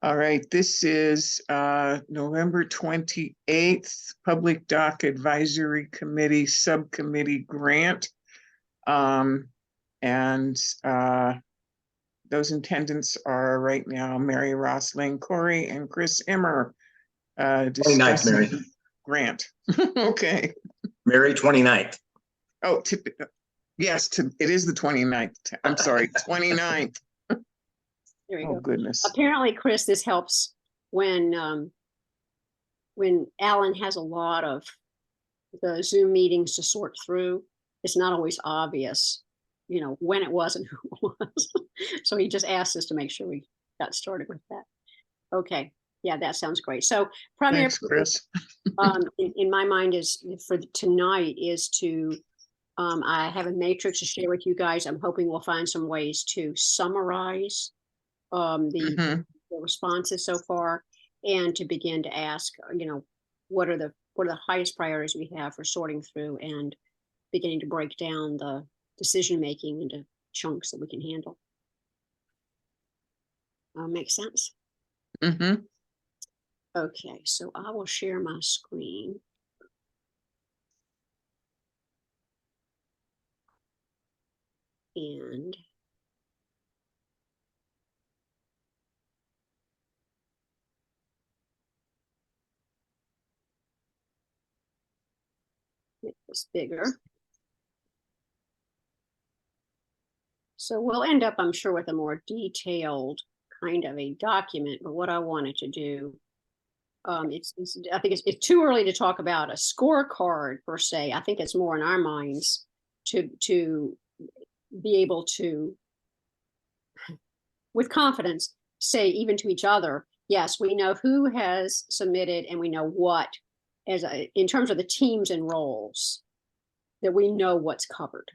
All right, this is November 28th, Public Dock Advisory Committee Subcommittee Grant. Those attendants are right now Mary Roslyn Corey and Chris Emmer discussing Mary. Grant. Okay. Mary, 29th. Oh, yes, it is the 29th. I'm sorry, 29th. There we Oh, go. goodness. Apparently, Chris, this helps when Alan has a lot of the Zoom meetings to sort through. It's not always obvious, you know, when it was and who it was. So he just asked us to make sure we got started with that. Okay. Yeah, that sounds great. So primary, Thanks, Chris. in my mind is for tonight is to, I have a matrix to share with you guys. I'm hoping we'll find some ways to summarize the responses so far, and to begin to ask, you know, what are the highest priorities we have for sorting through and beginning to break down the decision making into chunks that we can handle. Makes sense. Okay, so I will share my screen. And make this bigger. So we'll end up, I'm sure, with a more detailed kind of a document, but what I wanted to do, I think it's too early to talk about a scorecard per se. I think it's more in our minds to be able to, with confidence, say even to each other, yes, we know who has submitted and we know what, in terms of the teams and roles, that we know what's covered.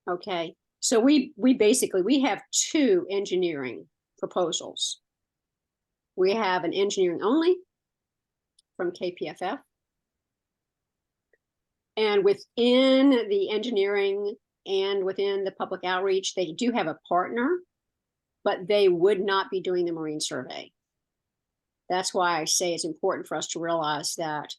Okay, so we have two engineering proposals. We have an engineering only from KPFF. And within the engineering and within the public outreach, they do have a partner, but they would not be doing the marine survey. That's why I say it's important for us to realize that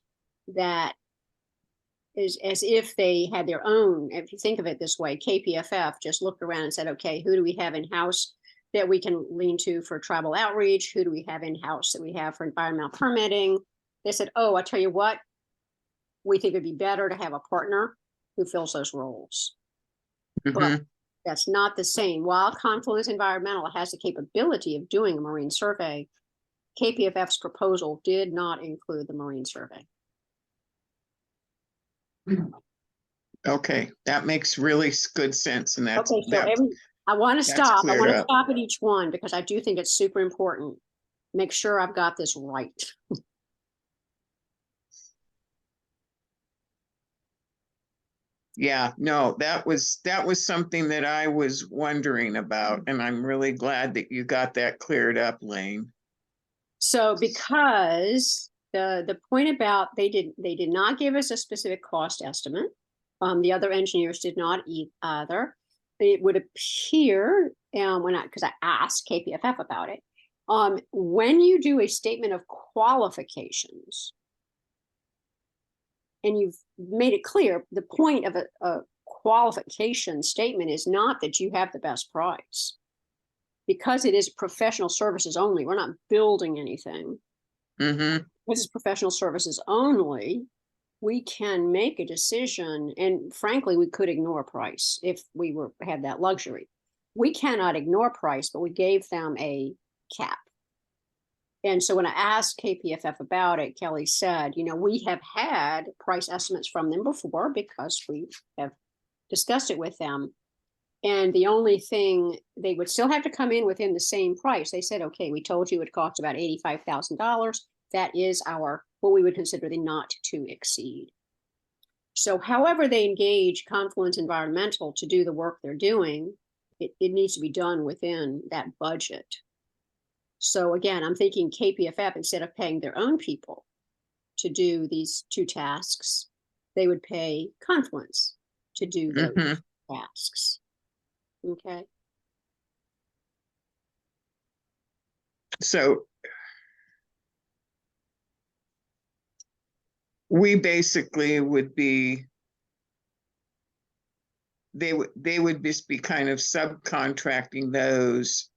is as if they had their own. If you think of it this way, KPFF just looked around and said, okay, who do we have in-house that we can lean to for tribal outreach? Who do we have in-house that we have for environmental permitting? They said, oh, I tell you what, we think it'd be better to have a partner who fills those roles. But that's not the same. While Confluence Environmental has the capability of doing a marine survey, KPFF's proposal did not include the marine survey. Okay, that makes really good sense. And that's okay. So I want to stop. I want to stop at each one because I do think it's super important. Make sure I've got this right. Yeah, no, that was something that I was wondering about, and I'm really glad that you got that cleared up, Lane. So because the point about they did not give us a specific cost estimate. The other engineers did not either. It would appear, because I asked KPFF about it, when you do a statement of qualifications, and you've made it clear, the point of a qualification statement is not that you have the best price. Because it is professional services only, we're not building anything. This is professional services only. We can make a decision, and frankly, we could ignore price if we had that luxury. We cannot ignore price, but we gave them a cap. And so when I asked KPFF about it, Kelly said, you know, we have had price estimates from them before because we have discussed it with them. And the only thing, they would still have to come in within the same price. They said, okay, we told you it costs about $85,000. That is what we would consider the not to exceed. So however they engage Confluence Environmental to do the work they're doing, it needs to be done within that budget. So again, I'm thinking KPFF, instead of paying their own people to do these two tasks, they would pay Confluence to do those tasks. Okay. So we basically would be, they would just be kind of subcontracting those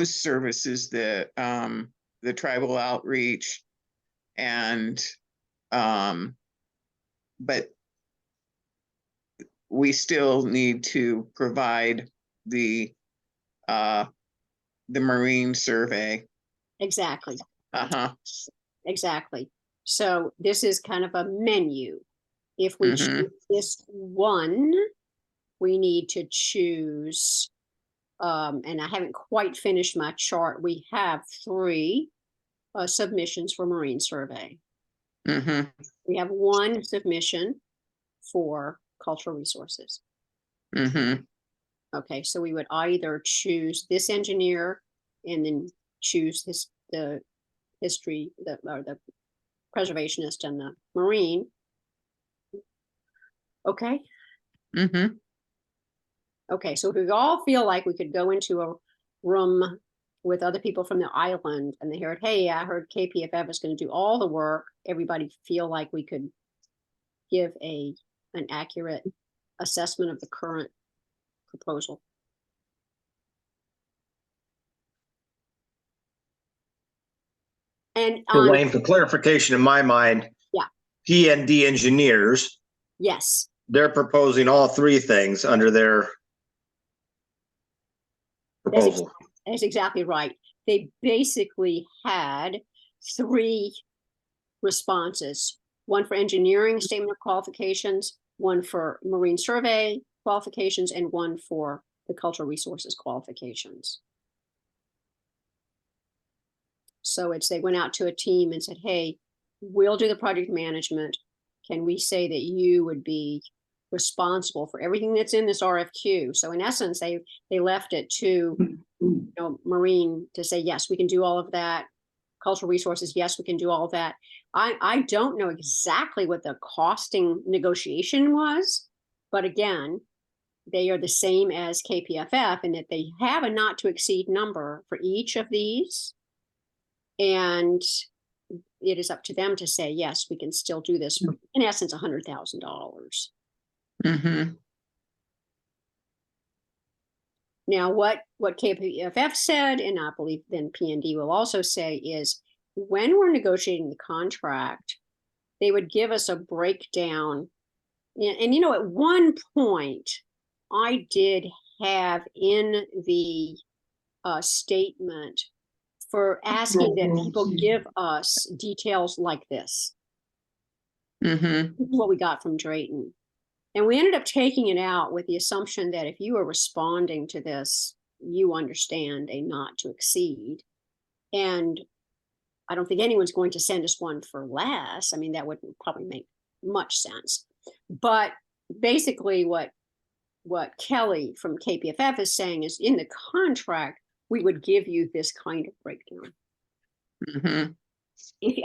services, the tribal outreach and, but we still need to provide the marine survey. Exactly. Uh-huh. Exactly. So this is kind of a menu. If we choose this one, we need to choose, and I haven't quite finished my chart. We have 3 submissions for marine survey. We have 1 submission for cultural resources. Okay, so we would either choose this engineer and then choose the history, or the preservationist and the marine. Okay. Okay, so if we all feel like we could go into a room with other people from the island and they heard, hey, I heard KPFF is going to do all the work. Everybody feel like we could give an accurate assessment of the current proposal. And So Wayne, for clarification in my mind, yeah, P&D engineers, yes, they're proposing all 3 things under their proposal. that's exactly right. They basically had 3 responses: 1 for engineering statement of qualifications, 1 for marine survey qualifications, and 1 for the cultural resources qualifications. So they went out to a team and said, hey, we'll do the project management. Can we say that you would be responsible for everything that's in this RFQ? So in essence, they left it to marine to say, yes, we can do all of that. Cultural resources, yes, we can do all of that. I don't know exactly what the costing negotiation was, but again, they are the same as KPFF in that they have a not to exceed number for each of these. And it is up to them to say, yes, we can still do this for, in essence, $100,000. Now, what KPFF said, and I believe then P&D will also say, is when we're negotiating the contract, they would give us a breakdown. And at one point, I did have in the statement for asking that people give us details like this. This is what we got from Drayton. And we ended up taking it out with the assumption that if you are responding to this, you understand a not to exceed. And I don't think anyone's going to send us one for less. I mean, that wouldn't probably make much sense. But basically what Kelly from KPFF is saying is in the contract, we would give you this kind of breakdown. I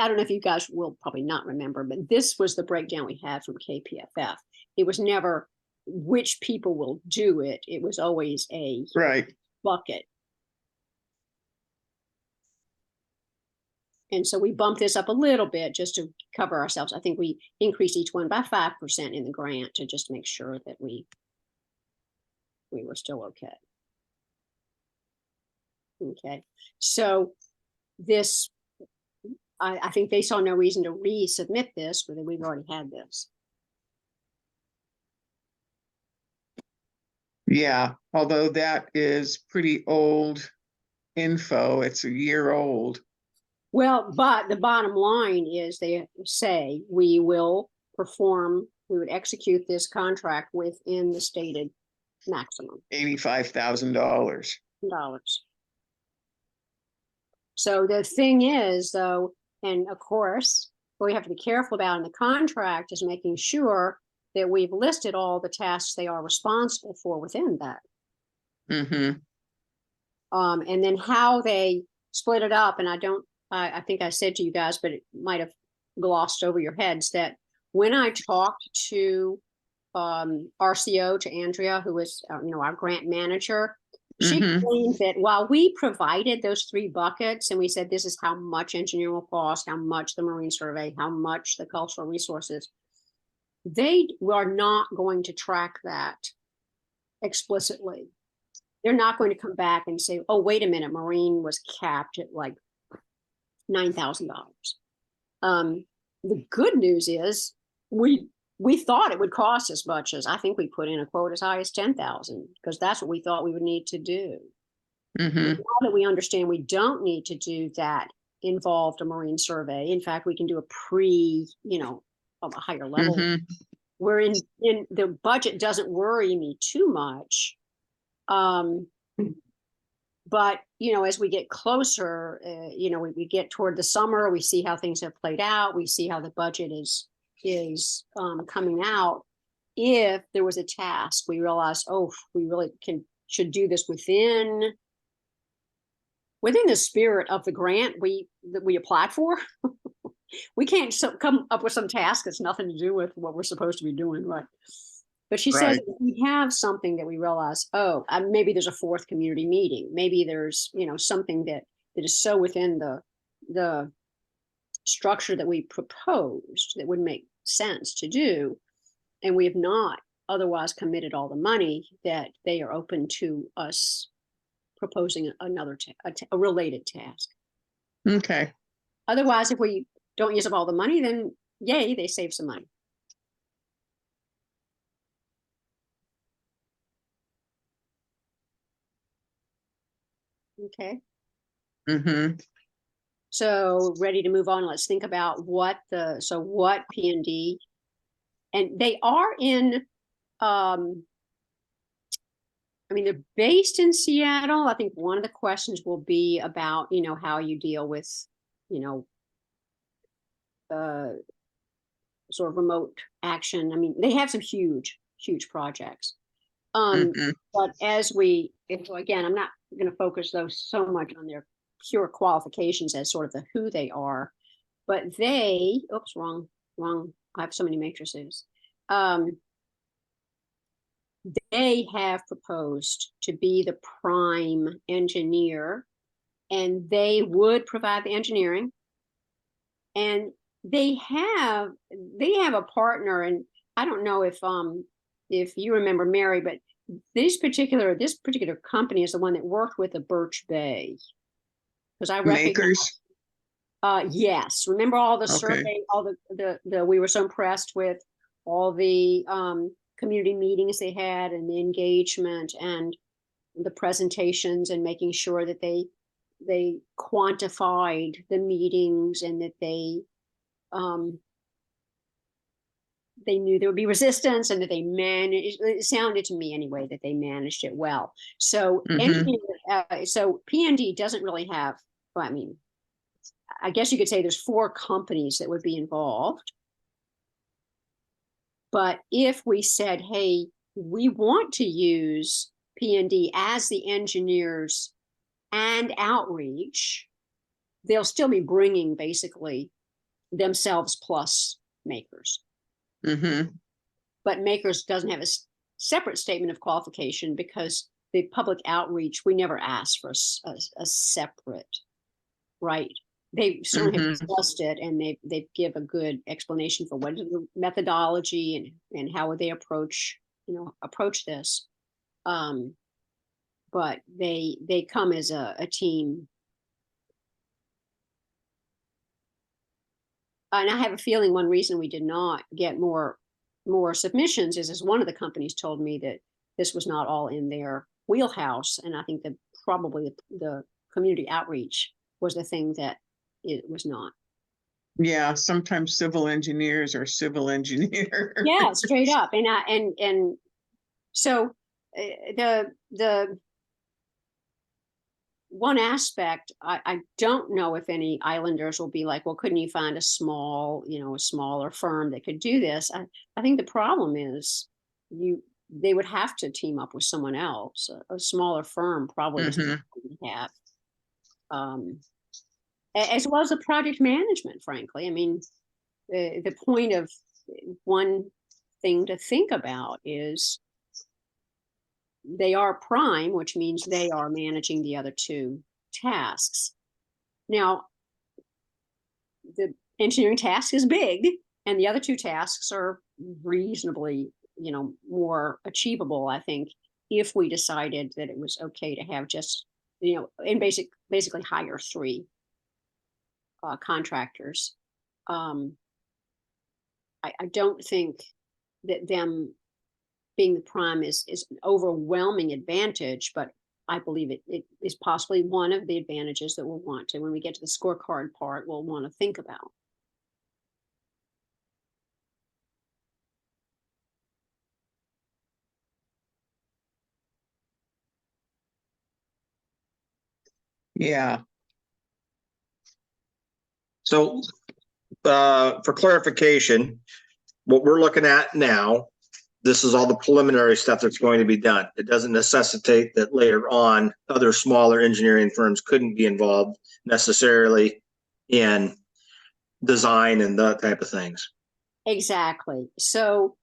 don't know if you guys will probably not remember, but this was the breakdown we had from KPFF. It was never which people will do it. It was always a bucket. And so we bumped this up a little bit just to cover ourselves. I think we increased each one by 5% in the grant to just make sure that we were still okay. Okay, so this, I think they saw no reason to resubmit this, whether we've already had this. Yeah, although that is pretty old info. It's a year old. Well, but the bottom line is they say we will perform, we would execute this contract within the stated maximum. $85,000. So the thing is, though, and of course, what we have to be careful about in the contract is making sure that we've listed all the tasks they are responsible for within that. And then how they split it up, and I think I said to you guys, but it might have glossed over your heads, that when I talked to RCO, to Andrea, who was our grant manager, She Mhm. explained that while we provided those 3 buckets and we said, this is how much engineering will cost, how much the marine survey, how much the cultural resources, they are not going to track that explicitly. They're not going to come back and say, oh, wait a minute, marine was capped at like $9,000. The good news is we thought it would cost as much as, I think we put in a quote as high as 10,000 because that's what we thought we would need to do. Mhm. Now that we understand we don't need to do that involved a marine survey. In fact, we can do a of a higher level. Mhm. We're in the budget doesn't worry me too much. But as we get closer, we get toward the summer, we see how things have played out, we see how the budget is coming out. If there was a task, we realize, oh, we really should do this within the spirit of the grant that we applied for. We can't come up with some task that's nothing to do with what we're supposed to be doing, right? But she says Right. if we have something that we realize, oh, maybe there's a 4th community meeting. Maybe there's, something that is so within the structure that we proposed that would make sense to do. And we have not otherwise committed all the money, that they are open to us proposing another a related task. Okay. Otherwise, if we don't use up all the money, then yay, they save some money. Okay. Mhm. So ready to move on. Let's think about what P&D, and they are in, they're based in Seattle. I think one of the questions will be about, how you deal with, sort of remote action. They have some huge projects. Mhm. But again, I'm not going to focus those so much on their pure qualifications as sort of the who they are, but wrong. I have so many matrices. They have proposed to be the prime engineer, and they would provide the engineering. And they have a partner, and I don't know if you remember, Mary, but this particular company is the one that worked with the Birch Bay, because I recognize. Makers. Yes, remember all the Okay. survey, all the we were so impressed with all the community meetings they had, and the engagement and the presentations, and making sure that they quantified the meetings, and that they knew there would be resistance, and that they managed. It sounded to me anyway that they managed it well. So Mhm. so P&D doesn't really have. Well, I guess you could say there's 4 companies that would be involved. But if we said, hey, we want to use P&D as the engineers and outreach, they'll still be bringing basically themselves plus Makers. Mhm. But Makers doesn't have a separate statement of qualification, because the public outreach, we never asked for a separate, right? They certainly have Mhm. discussed it, and they give a good explanation for what is the methodology, and how would they approach this. But they come as a team. And I have a feeling one reason we did not get more submissions is one of the companies told me that this was not all in their wheelhouse. And I think that probably the community outreach was the thing that it was not. Yeah, sometimes civil engineers are civil engineers. Yeah, straight up. And so the one aspect, I don't know if any islanders will be like, well, couldn't you find a smaller firm that could do this? I think the problem is they would have to team up with someone else. A smaller firm probably is not going to have, as well as the project management, frankly. The point of one thing to think about is they are prime, which means they are managing the other two tasks. Now, the engineering task is big, and the other two tasks are reasonably, more achievable, I think, if we decided that it was okay to have just, and basically hire three contractors. I don't think that them being the prime is an overwhelming advantage, but I believe it is possibly one of the advantages that we'll want to, when we get to the scorecard part, we'll want to think about. Yeah, So, for clarification, what we're looking at now, this is all the preliminary stuff that's going to be done. It doesn't necessitate that later on, other smaller engineering firms couldn't be involved necessarily in design and that type of things. Exactly. So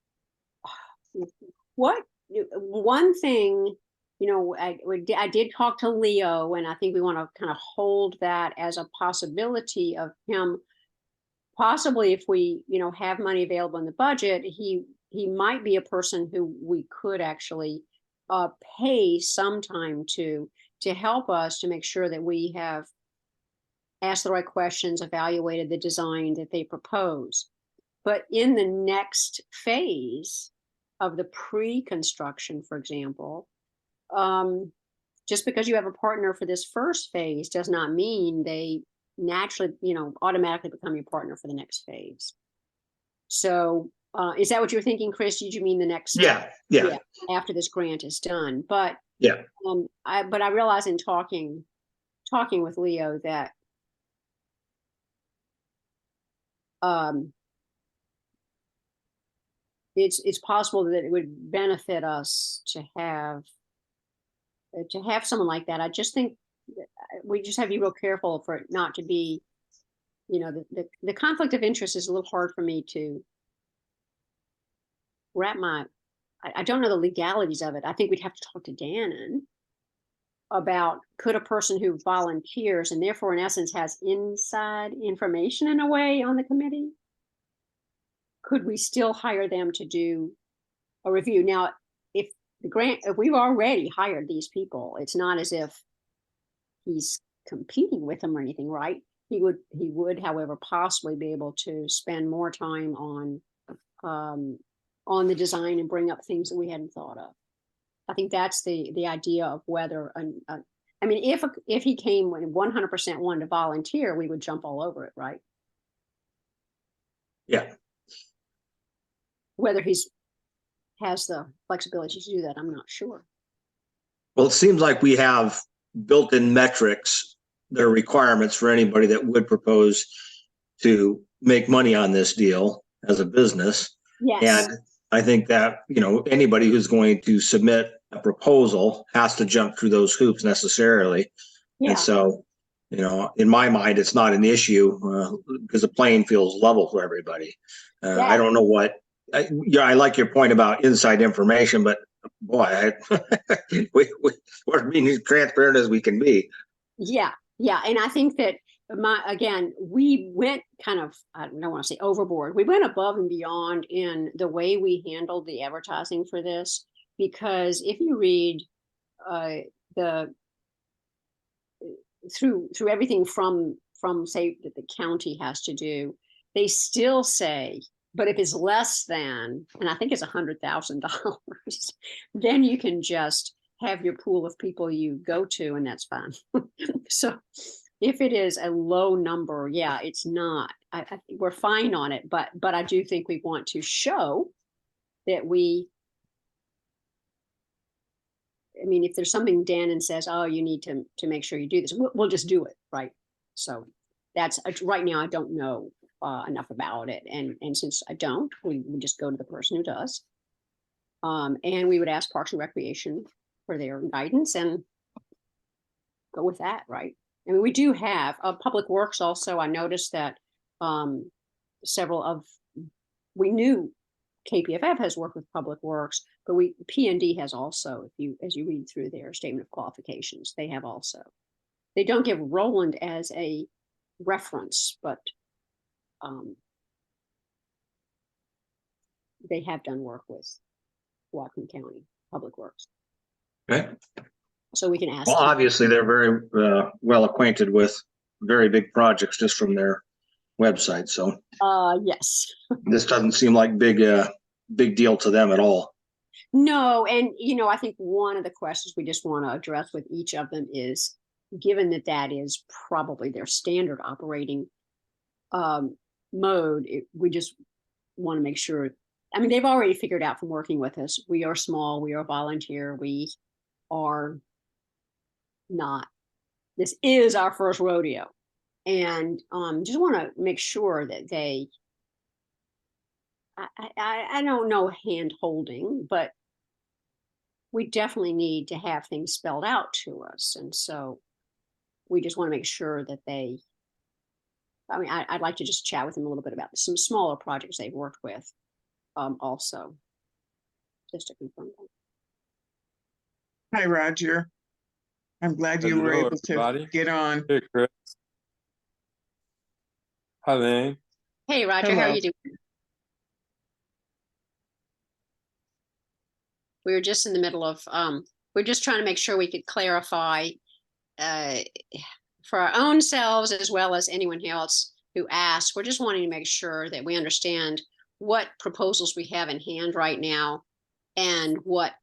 one thing, I did talk to Leo, and I think we want to kind of hold that as a possibility of him possibly, if we, have money available in the budget, he might be a person who we could actually pay sometime to help us to make sure that we have asked the right questions, evaluated the design that they propose. But in the next phase of the pre-construction, for example, just because you have a partner for this first phase does not mean they naturally, automatically become your partner for the next phase. So is that what you're thinking, Chris? Did you mean the next? Yeah. After this grant is done? But Yeah. I realize in talking with Leo that it's possible that it would benefit us to have someone like that. I just think we just have to be real careful for it not to be, the conflict of interest is a little hard for me to wrap I don't know the legalities of it. I think we'd have to talk to Dannon about, could a person who volunteers and therefore in essence has inside information in a way on the committee, could we still hire them to do a review? Now, if we've already hired these people, it's not as if he's competing with them or anything, right? He would, however, possibly be able to spend more time on the design and bring up things that we hadn't thought of. I think that's the idea of whether, if he came when 100% wanted to volunteer, we would jump all over it, right? Yeah. Whether has the flexibility to do that, I'm not sure. Well, it seems like we have built-in metrics, their requirements for anybody that would propose to make money on this deal as a business. Yes. And I think that, anybody who's going to submit a proposal has to jump through those hoops necessarily. Yeah. And so, in my mind, it's not an issue because the playing field's level for everybody. I don't know what, I like your point about inside information, but boy, we're being as transparent as we can be. Yeah. And I think that we went kind of, I don't want to say overboard. We went above and beyond in the way we handled the advertising for this, because if you read through everything from say that the county has to do, they still say, but if it's less than, and I think it's $100,000, then you can just have your pool of people you go to, and that's fine. So if it is a low number, yeah, it's not. I think we're fine on it, but I do think we want to show that if there's something Dannon says, oh, you need to make sure you do this, we'll just do it, right? So that's right now. I don't know enough about it, and since I don't, we just go to the person who does, and we would ask Parks and Recreation for their guidance and go with that, right? I mean, we do have Public Works also. I noticed that we knew KPFF has worked with Public Works, But P&D has also, as you read through their statement of qualifications, they have also. They don't give Roland as a reference, but they have done work with Whatcom County Public Works. Okay. So we can ask. Well, obviously, they're very well acquainted with very big projects just from their website. So Yes. this doesn't seem like big deal to them at all. No, and I think one of the questions we just want to address with each of them is, given that that is probably their standard operating mode, we just want to make sure. I mean, they've already figured out from working with us, we are small, we are volunteer, we are not, this is our first rodeo. And just want to make sure that they, I don't know hand holding, but we definitely need to have things spelled out to us. And so we just want to make sure that they, I mean, I'd like to just chat with them a little bit about some smaller projects they've worked with also, just to confirm that. Hi, Roger. I'm glad you were Hello, able to everybody. get on. Hey, Chris. Hi, Lane. Hey, Roger, how are Hello. you doing? We were just in the middle of, we're just trying to make sure we could clarify for our own selves as well as anyone else who asks. We're just wanting to make sure that we understand what proposals we have in hand right now and what,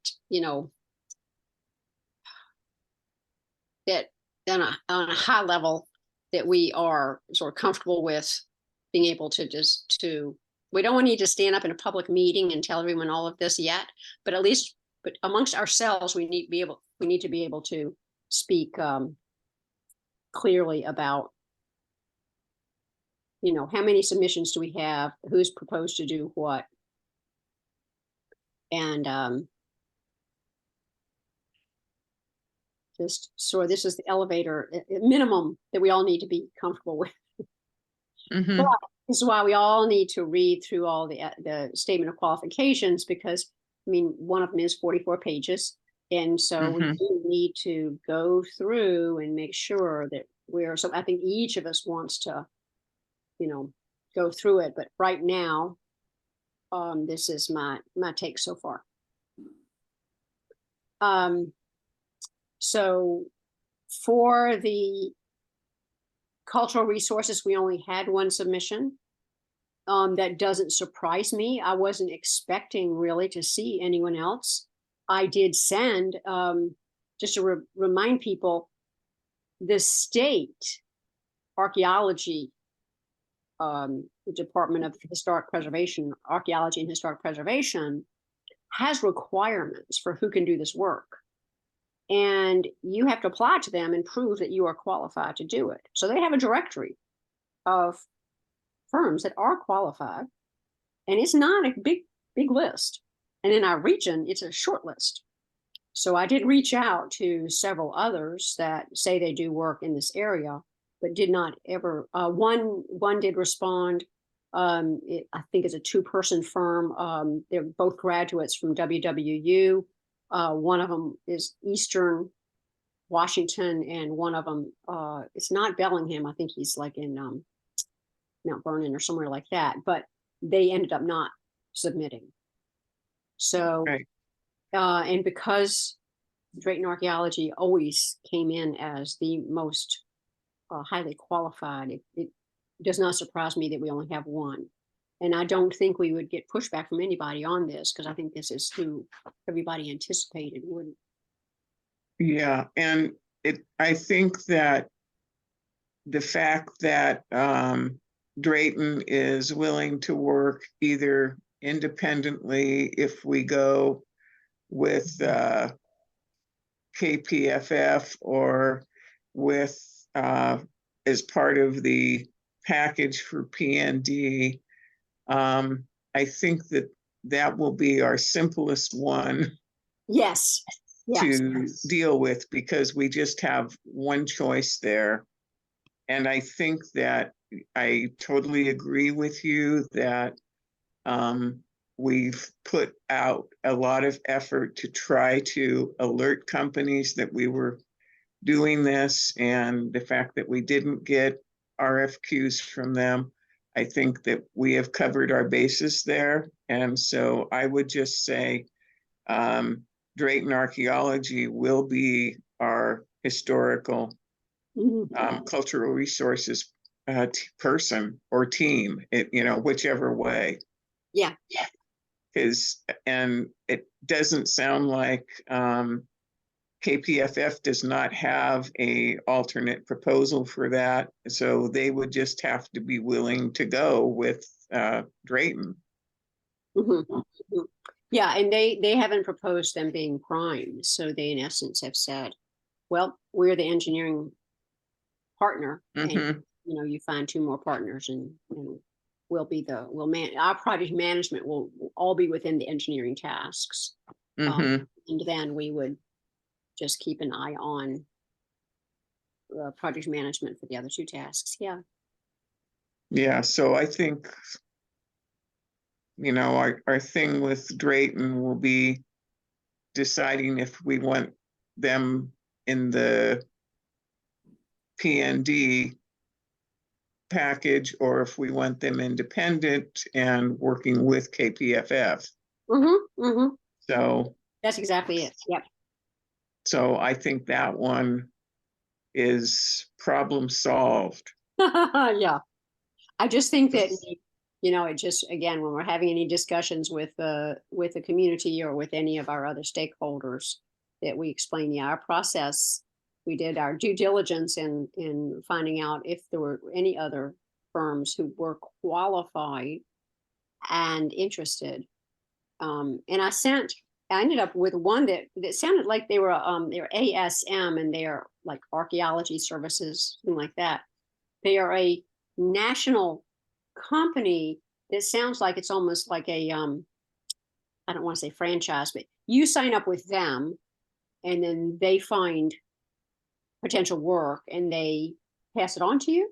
that on a high level that we are sort of comfortable with being able to we don't need to stand up in a public meeting and tell everyone all of this yet, but at least, but amongst ourselves, we need to be able to speak clearly about, how many submissions do we have, who's proposed to do what, and just so this is the elevator minimum that we all need to be comfortable with. Mhm. But this is why we all need to read through all the statement of qualifications, because I mean, one of them is 44 pages. And so we do need to go through and make sure that so I think each of us wants to, go through it. But right now, this is my take so far. So for the cultural resources, we only had one submission. That doesn't surprise me. I wasn't expecting really to see anyone else. I did send, just to remind people, the state archaeology, the Department of Historic Preservation, Archaeology and Historic Preservation, has requirements for who can do this work. And you have to apply to them and prove that you are qualified to do it. So they have a directory of firms that are qualified, and it's not a big list. And in our region, it's a short list. So I did reach out to several others that say they do work in this area, but did not ever. One did respond. I think it's a 2-person firm. They're both graduates from WWU. One of them is Eastern Washington, and one of them, it's not Bellingham. I think he's like in Mount Vernon or somewhere like that, but they ended up not submitting. So, Right. And because Drayton Archaeology always came in as the most highly qualified, it does not surprise me that we only have one. And I don't think we would get pushback from anybody on this, because I think this is who everybody anticipated would. Yeah, and I think that the fact that Drayton is willing to work either independently if we go with KPFF or with as part of the package for PND, I think that will be our simplest one Yes. to deal with, because we just have one choice there. And I think that I totally agree with you that we've put out a lot of effort to try to alert companies that we were doing this, and the fact that we didn't get RFQs from them, I think that we have covered our bases there. And so I would just say Drayton Archaeology will be our historical cultural resources person or team, whichever way. Yeah. And it doesn't sound like KPFF does not have a alternate proposal for that, so they would just have to be willing to go with Drayton. Yeah, and they haven't proposed them being primed, so they in essence have said, well, we're the engineering partner, and you find two more partners, and our project management will all be within the engineering tasks, and then we would just keep an eye on project management for the other two tasks. Yeah, so I think our thing with Drayton will be deciding if we want them in the PND package or if we want them independent and working with KPFF. So that's exactly it. Yep. So I think that one is problem solved. Yeah. I just think that, it just, again, when we're having any discussions with the community or with any of our other stakeholders, that we explain, our process, we did our due diligence in finding out if there were any other firms who were qualified and interested. And I ended up with one that sounded like they were ASM, and they are like archaeology services, something like that. They are a national company that sounds like it's almost like a I don't want to say franchise, but you sign up with them and then they find potential work and they pass it on to you.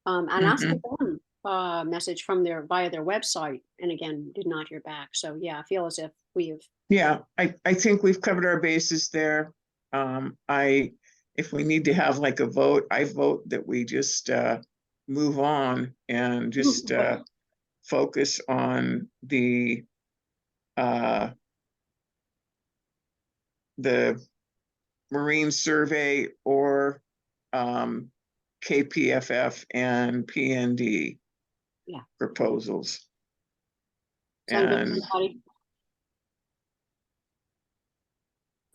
And I sent them a message via their website, and again, did not hear back. So yeah, I feel as if we have. Yeah, I think we've covered our bases there. If we need to have like a vote, I vote that we just move on and just focus on the Marine Survey or KPFF and PND proposals. And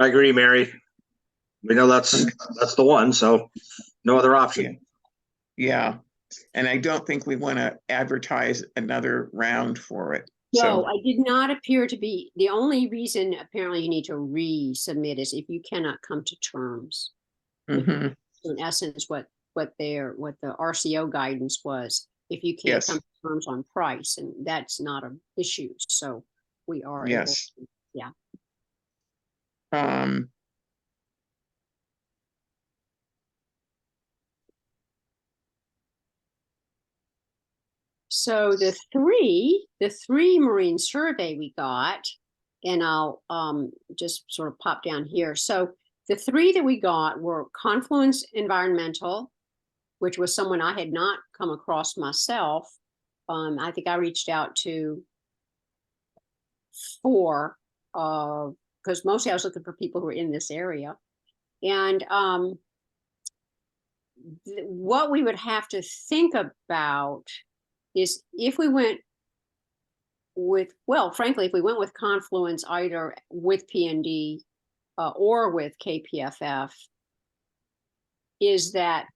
I agree, Mary. We know that's the one, so no other option. Yeah. And I don't think we want to advertise another round for it. No, I did not appear to be. The only reason apparently you need to resubmit is if you cannot come to terms. In essence, what the RCO guidance was, if you can't come to terms on price, and that's not an issue. So we are able to, So the three Marine Survey we got, and I'll just sort of pop down here. So the three that we got were Confluence Environmental, which was someone I had not come across myself. I think I reached out to 4, because mostly I was looking for people who were in this area. And what we would have to think about is if we went with, frankly, if we went with Confluence, either with PND or with KPFF, is that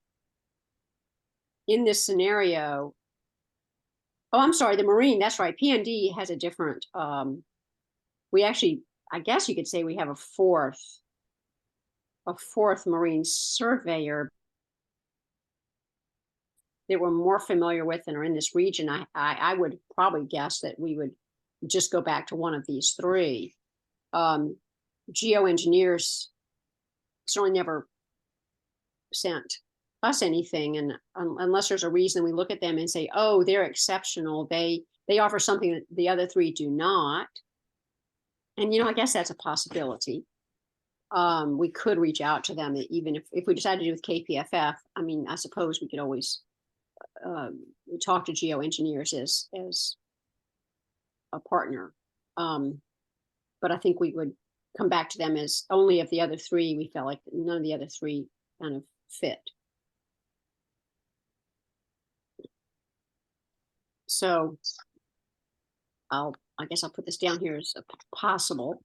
in this scenario, I'm sorry, the Marine, that's right, PND has a different, we actually, I guess you could say we have a fourth Marine surveyor that we're more familiar with and are in this region. I would probably guess that we would just go back to one of these 3. Geoengineers certainly never sent us anything, and unless there's a reason we look at them and say, oh, they're exceptional, they they offer something that the other three do not. And, I guess that's a possibility. We could reach out to them, even if we decided to do with KPFF. I mean, I suppose we could always talk to geoengineers as a partner. But I think we would come back to them as only of the other three, we felt like none of the other three kind of fit. So I guess I'll put this down here as a possible.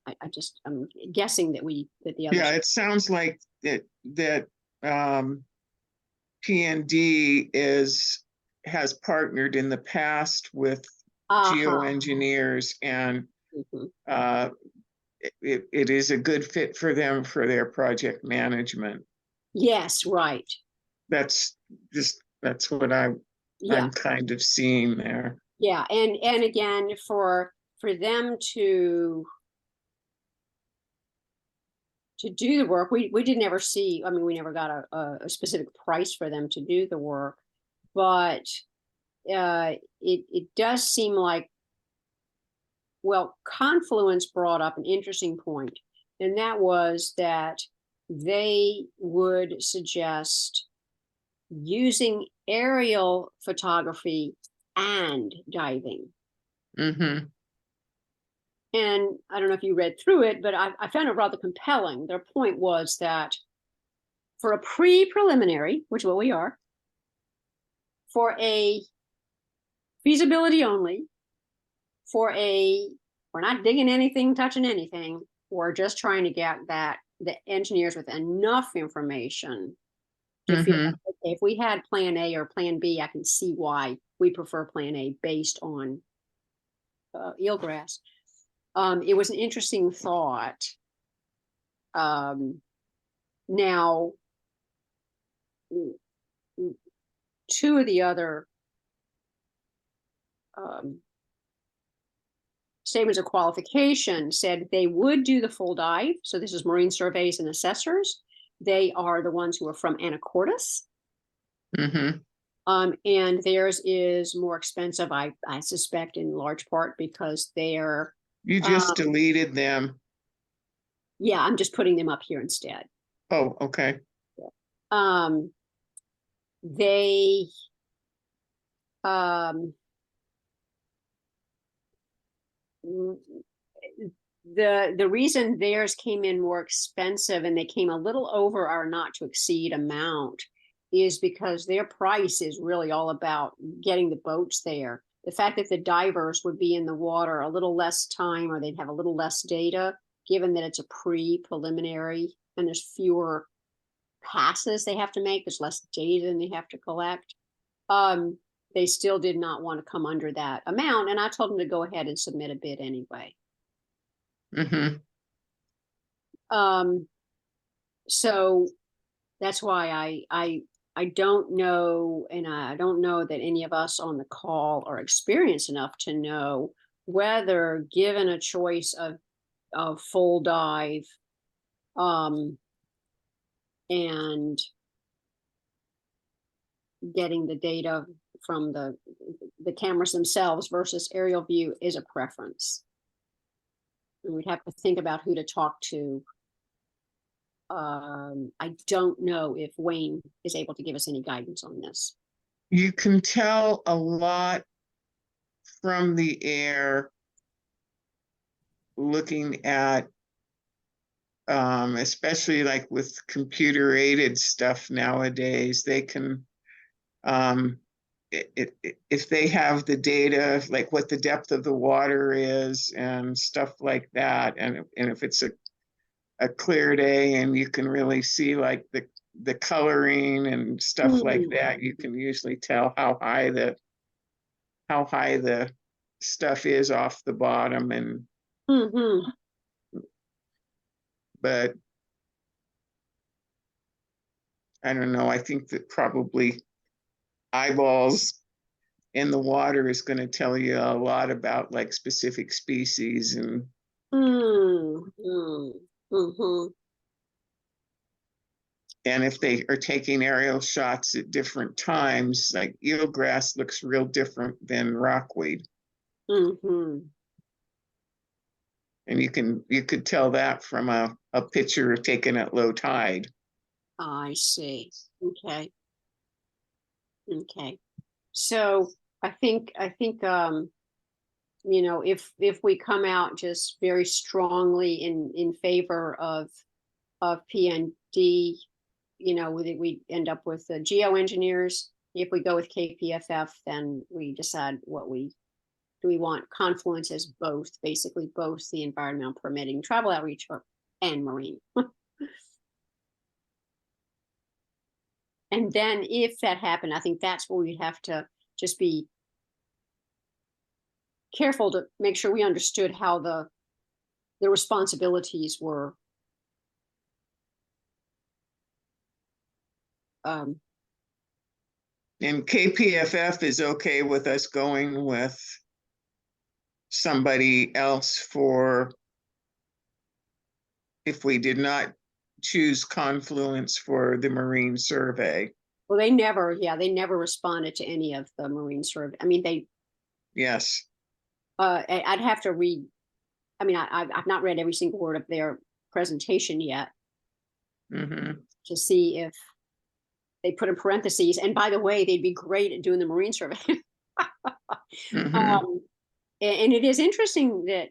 I'm guessing that the others. Yeah, it sounds like that P&D has partnered in the past with geoengineers, and Mhm. it is a good fit for them for their project management. Yes, right. That's what I'm kind of seeing there. Yeah, and again, for them to do the work, we didn't ever see. I mean, we never got a specific price for them to do the work, but it does seem like, well, Confluence brought up an interesting point, and that was that they would suggest using aerial photography and diving. Mm-hmm. And I don't know if you read through it, but I found it rather compelling. Their point was that for a pre-preliminary, which is what we are, for a feasibility only, we're not digging anything, touching anything, we're just trying to get the engineers with enough information to feel like, okay, if we had plan A or plan B, I can see why we prefer plan A based on eelgrass. It was an interesting thought. Now, two of the other statements of qualification said they would do the full dive. So this is marine surveys and assessors. They are the ones who are from Anacortes. Mm-hmm. And theirs is more expensive, I suspect, in large part because they're. You just deleted them. Yeah, I'm just putting them up here instead. Oh, okay. They the reason theirs came in more expensive and they came a little over our not to exceed amount is because their price is really all about getting the boats there. The fact that the divers would be in the water a little less time, or they'd have a little less data, given that it's a preliminary and there's fewer passes they have to make, there's less data than they have to collect. They still did not want to come under that amount, and I told them to go ahead and submit a bid anyway. Mm-hmm. So that's why I don't know, and I don't know that any of us on the call are experienced enough to know whether, given a choice of full dive, and getting the data from the cameras themselves versus aerial view is a preference. And we'd have to think about who to talk to. I don't know if Wayne is able to give us any guidance on this. You can tell a lot from the air looking at, especially like with computer aided stuff nowadays, they can, if they have the data, like what the depth of the water is and stuff like that, and if it's a clear day and you can really see like the coloring and stuff like that, you can usually tell how high the stuff is off the bottom. And but I don't know, I think that probably eyeballs in the water is going to tell you a lot about like specific species And if they are taking aerial shots at different times, like eelgrass looks real different than rockweed. Mm-hmm. And you could tell that from a picture taken at low tide. I see. Okay. Okay. So I think, you know, if we come out just very strongly in favor of PND, you know, we end up with the geoengineers. If we go with KPFF, then we decide what we want Confluence as both, basically both the environmental permitting, travel outreach, and marine. And then if that happened, I think that's where we'd have to just be careful to make sure we understood how the responsibilities were And KPFF is okay with us going with somebody else for if we did not choose Confluence for the marine survey. well, they never responded to any of the marine survey. I mean, Yes. I'd have to read. I mean, I've not read every single word of their presentation yet Mm-hmm. to see if they put in parentheses. And by the way, they'd be great at doing the marine survey. Mm-hmm. And it is interesting that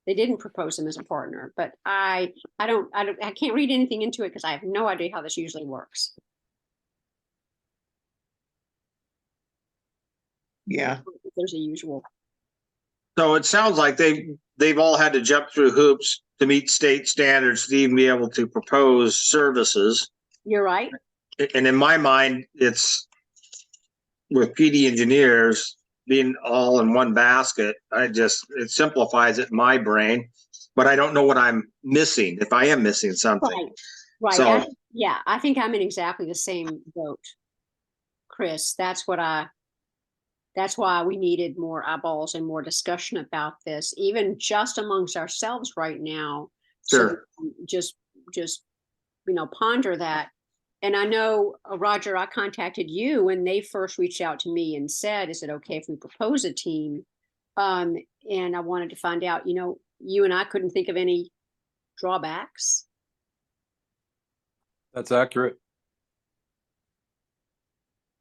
they didn't propose him as a partner, but I can't read anything into it because I have no idea how this usually works. Yeah. There's a usual. So it sounds like they've all had to jump through hoops to meet state standards to even be able to propose services. You're right. And in my mind, it's with PD engineers being all in one basket. It simplifies it in my brain, but I don't know what I'm missing, if I am missing something. Right. Right. So, Yeah, I think I'm in exactly the same boat, Chris. That's why we needed more eyeballs and more discussion about this, even just amongst ourselves right now. Sure. So just, you know, ponder that. And I know, Roger, I contacted you when they first reached out to me and said, is it okay if we propose a team? And I wanted to find out, you know, you and I couldn't think of any drawbacks. That's accurate.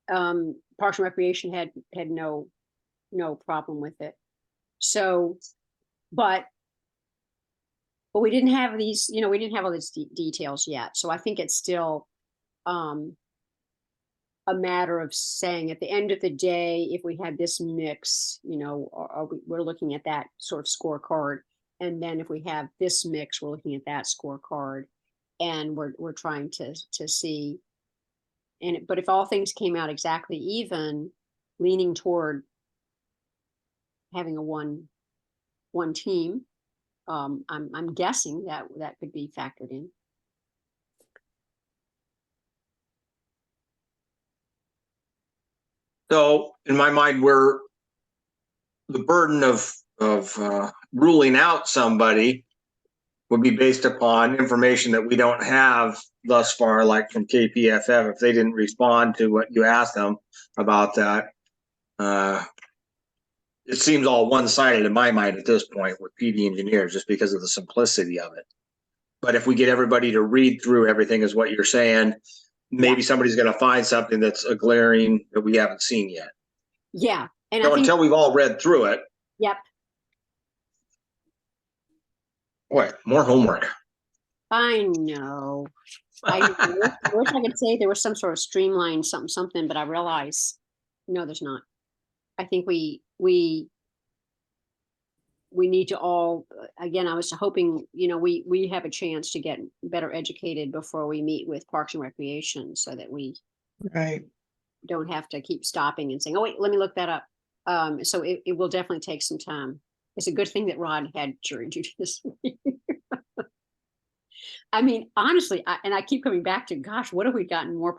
Parks and Recreation had no problem with it. So, but we didn't have these, you know, we didn't have all these details yet. So I think it's still a matter of saying at the end of the day, if we had this mix, you know, we're looking at that sort of scorecard. And then if we have this mix, we're looking at that scorecard, and we're trying to see. But if all things came out exactly even, leaning toward having a one team, I'm guessing that could be factored in. So in my mind, we're the burden of ruling out somebody would be based upon information that we don't have thus far, like from KPFF, if they didn't respond to what you asked them about that. It seems all one-sided in my mind at this point with PD engineers, just because of the simplicity of it. But if we get everybody to read through everything, is what you're saying, maybe somebody's going to find something that's a glaring that we haven't seen yet. Yeah. And So I think, until we've all read through it, yep. boy, more homework. I know. I wish I could say there was some sort of streamlined something, but I realize no, there's not. I think we need to all, again, I was hoping, you know, we have a chance to get better educated before we meet with Parks and Recreation, so that we Right. don't have to keep stopping and saying, oh wait, let me look that up. So it will definitely take some time. It's a good thing that Rod had jury duty this week. I mean, honestly, I keep coming back to, gosh, what have we gotten more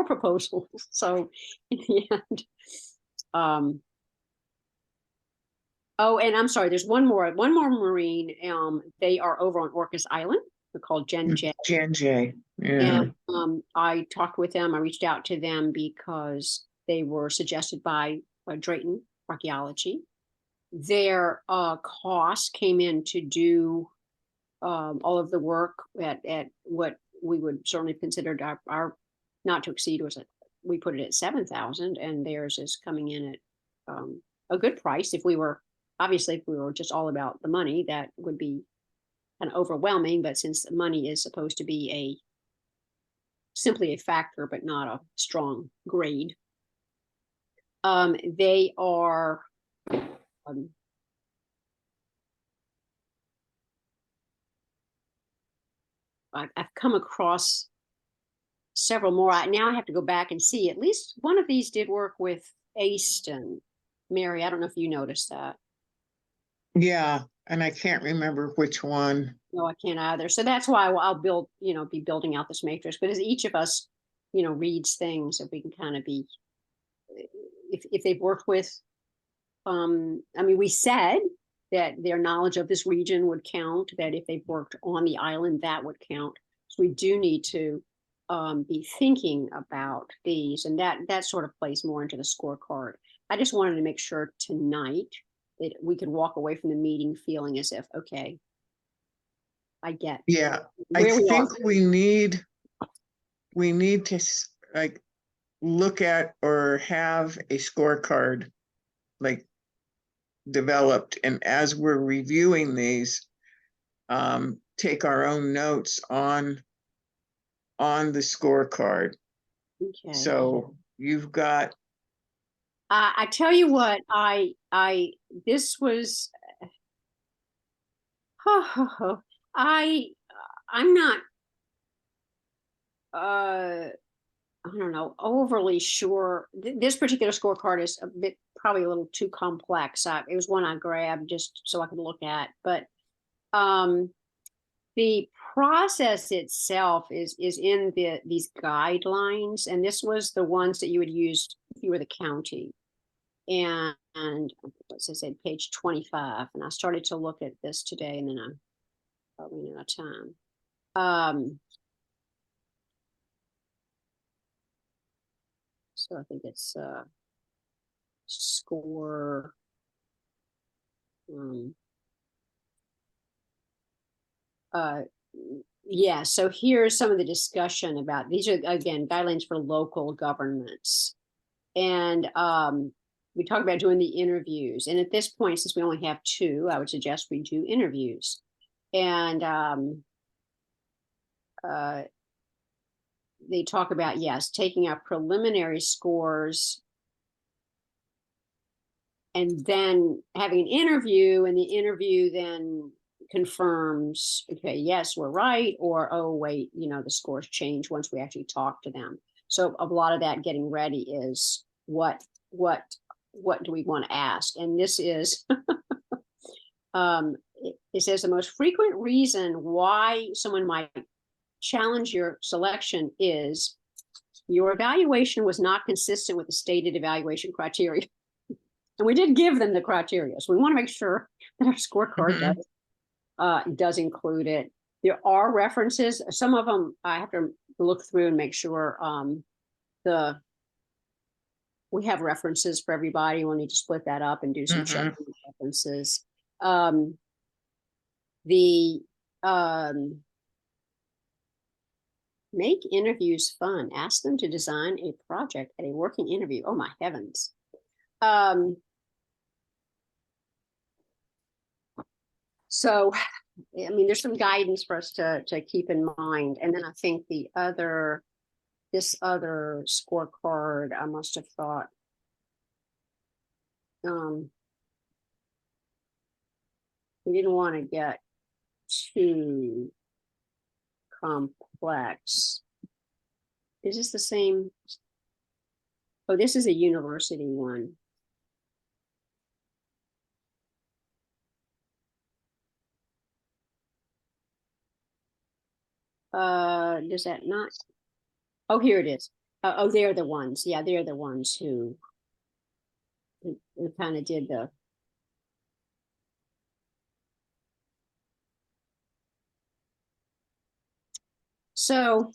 proposals? So in the end, oh, and I'm sorry, there's one more marine. They are over on Orcas Island, They're called Gen J. Jan J, yeah, And I talked with them. I reached out to them because they were suggested by Drayton Archaeology. Their cost came in to do all of the work at what we would certainly consider our not to exceed was we put it at 7,000, and theirs is coming in at a good price. If we were just all about the money, that would be kind of overwhelming. But since the money is supposed to be simply a factor, but not a strong grade, they are. I've come across several more. Now I have to go back and see. At least one of these did work with Aston. Mary, I don't know if you noticed that. yeah, and I can't remember which one. No, I can't either. So that's why I'll build, be building out this matrix. But as each of us, reads things, if we can kind of be, if they've worked with, we said that their knowledge of this region would count, that if they've worked on the island, that would count. So we do need to be thinking about these, and that sort of plays more into the scorecard. I just wanted to make sure tonight that we could walk away from the meeting feeling as if, okay, I get Yeah, I where we think are. we need to like look at or have a scorecard like developed, and as we're reviewing these, take our own notes on the scorecard. Okay. So you've got, I tell you what, this was, I'm not, I don't know, overly sure. This particular scorecard is a bit, probably a little too complex. It was one I grabbed just so I could look at, but the process itself is in these guidelines, and this was the ones that you would use if you were the county. And what's it say, page 25. And I started to look at this today, and then I'm probably out of time. So I think it's score. Yeah, so here's some of the discussion about, these are again guidelines for local governments. And we talk about doing the interviews. And at this point, since we only have 2, I would suggest we do interviews. And they talk about, yes, taking out preliminary scores and then having an interview, and the interview then confirms, okay, yes, we're right, or, oh, wait, the scores change once we actually talk to them. So a lot of that getting ready is what do we want to ask? And this is, it says the most frequent reason why someone might challenge your selection is your evaluation was not consistent with the stated evaluation criteria. And we did give them the criteria. So we want to make sure that our scorecard does include it. There are references. Some of them I have to look through and make sure we have references for everybody. We'll need to split that up and do some checking references. Make interviews fun. Ask them to design a project at a working interview. Oh my heavens. So, there's some guidance for us to keep in mind. And then I think this other scorecard, I must have thought, we didn't want to get too complex. Is this the same? Oh, this is a university one. Does that not? Oh, here it is. Oh, they're the ones. Yeah, they're the ones who kind of did the. So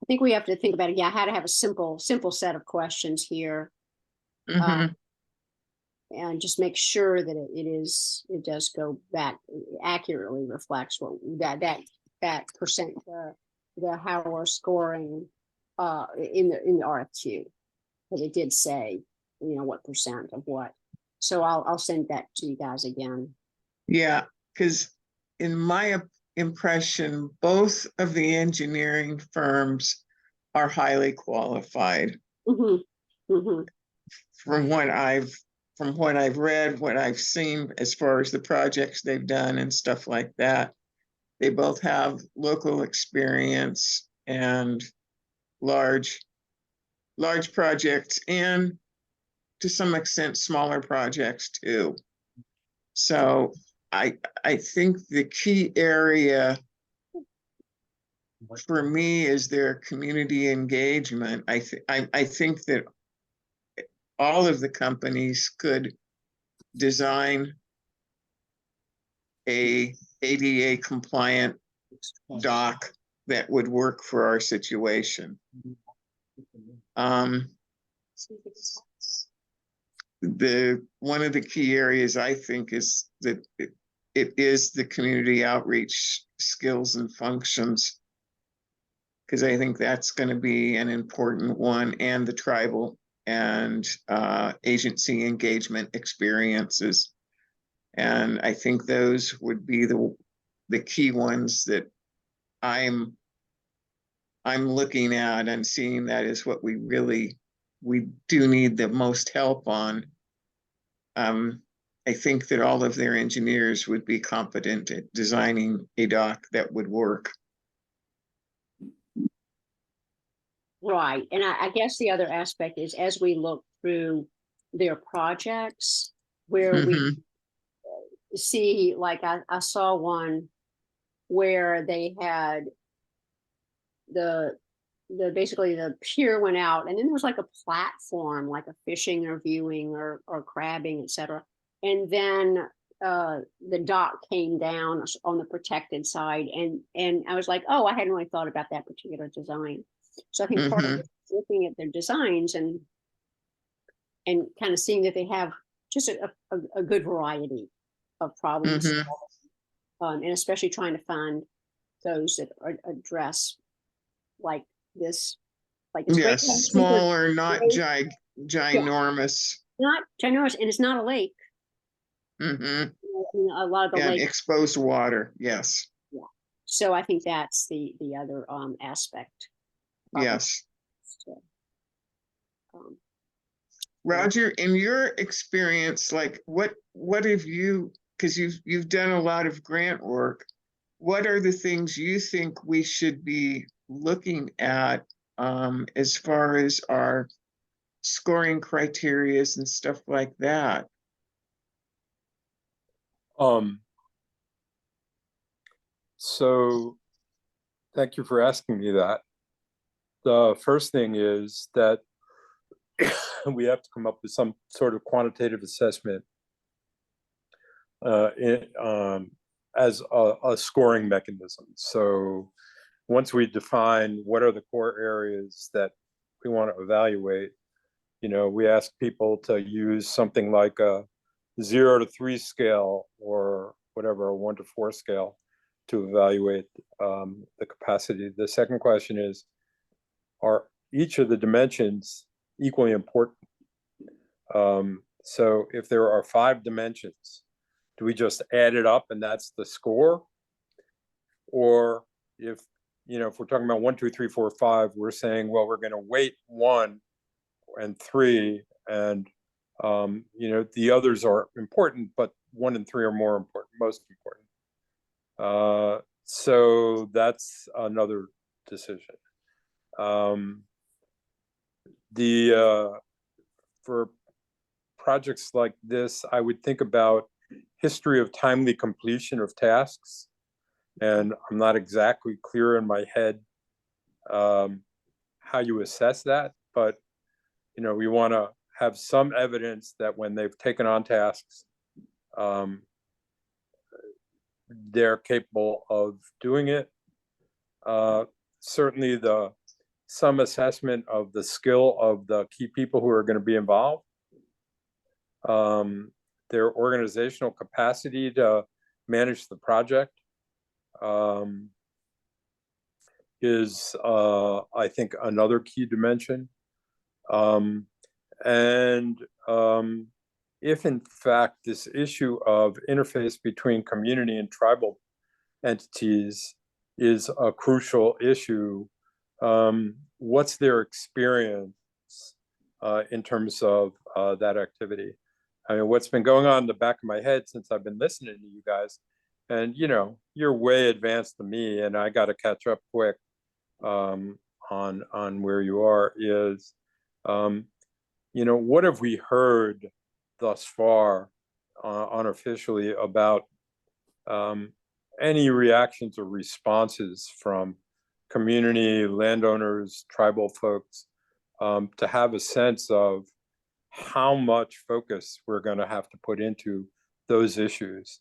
I think we have to think about it. Yeah, how to have a simple set of questions here. Mhm. And just make sure that it does go back, accurately reflects what that percent, the how we're scoring in the RFQ. Because it did say, what percent of what. So I'll send that to you guys again. Yeah, because in my impression, both of the engineering firms are highly qualified. Mhm, mhm. From what I've read, what I've seen as far as the projects they've done and stuff like that. They both have local experience and large projects, and to some extent smaller projects too. So I think the key area for me is their community engagement. I think that all of the companies could design a ADA compliant dock that would work for our situation. One of the key areas I think is that it is the community outreach skills and functions, because I think that's going to be an important one, and the tribal and agency engagement experiences. And I think those would be the key ones that I'm looking at and seeing that is what we do need the most help on. I think that all of their engineers would be competent at designing a dock that would work. Right. And I guess the other aspect is, as we look through their projects, where we Mhm. see, like I saw one where they had the basically the pier went out, and then there was like a platform, like a fishing or viewing or crabbing, etc. And then the dock came down on the protected side, and I was like, oh, I hadn't really thought about that particular design. So I think part of Mhm. it is looking at their designs and kind of seeing that they have just a good variety of problems, Mhm. and especially trying to find those that address like this. Like, it's great Yes, to have a super smaller, not lake, yeah, ginormous. not ginormous, and it's not a lake. Mhm. A lot of the And lake, exposed water. Yes. yeah. So I think that's the other aspect. Probably. Yes. So, um, Roger, in your experience, like what have you, because you've done a lot of grant work, what are the things you think we should be looking at as far as our scoring criterias and stuff like that? So thank you for asking me that. The first thing is that we have to come up with some sort of quantitative assessment as a scoring mechanism. So once we define what are the core areas that we want to evaluate, we ask people to use something like a 0 to 3 scale, or whatever, a 1 to 4 scale, to evaluate the capacity. The second question is, are each of the dimensions equally important? So if there are 5 dimensions, do we just add it up and that's the score? Or if we're talking about 1, 2, 3, 4, 5, we're saying, well, we're going to weight 1 and 3, and the others are important, but 1 and 3 are more important, most important. So that's another decision. For projects like this, I would think about history of timely completion of tasks, and I'm not exactly clear in my head how you assess that, but we want to have some evidence that when they've taken on tasks, they're capable of doing it. certainly some assessment of the skill of the key people who are going to be involved, their organizational capacity to manage the project, is I think another key dimension. If in fact this issue of interface between community and tribal entities is a crucial issue, what's their experience in terms of that activity? I mean, what's been going on in the back of my head since I've been listening to you guys, and you know, you're way advanced to me, and I got to catch up quick on where you are, is you know, what have we heard thus far unofficially about any reactions or responses from community, landowners, tribal folks, to have a sense of how much focus we're going to have to put into those issues,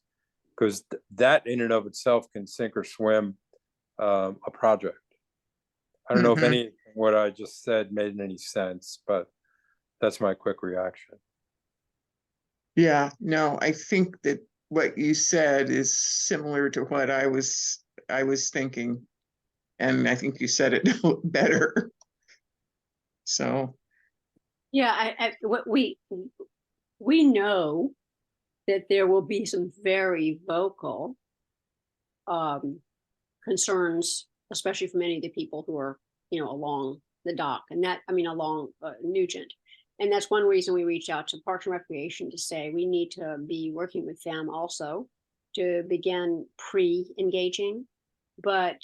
because that in and of itself can sink or swim a project. I don't know if any what I just said made any sense, but that's my quick reaction. Yeah, no, I think that what you said is similar to what I was thinking. And I think you said it better. So. Yeah, what we know that there will be some very vocal concerns, especially from many of the people who are, you know, along the dock, and that, I mean, along Nugent. And that's one reason we reached out to Parks and Recreation to say we need to be working with them also to begin pre-engaging. But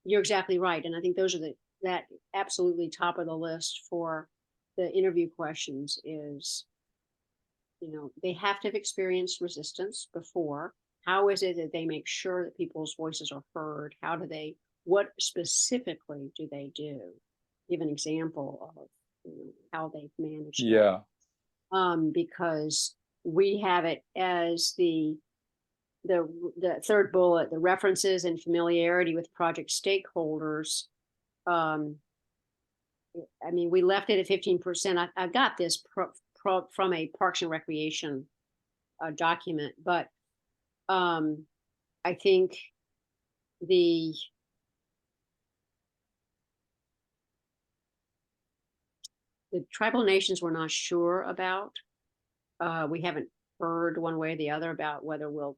you're exactly right. And I think those are that absolutely top of the list for the interview questions is, you know, they have to have experienced resistance before. How is it that they make sure that people's voices are heard? What specifically do they do? Give an example of, you know, how they've managed Yeah. that. Because we have it as the third bullet, the references and familiarity with project stakeholders. I mean, we left it at 15%. I got this from a Parks and Recreation document, but I think the tribal nations we're not sure about. We haven't heard one way or the other about whether we'll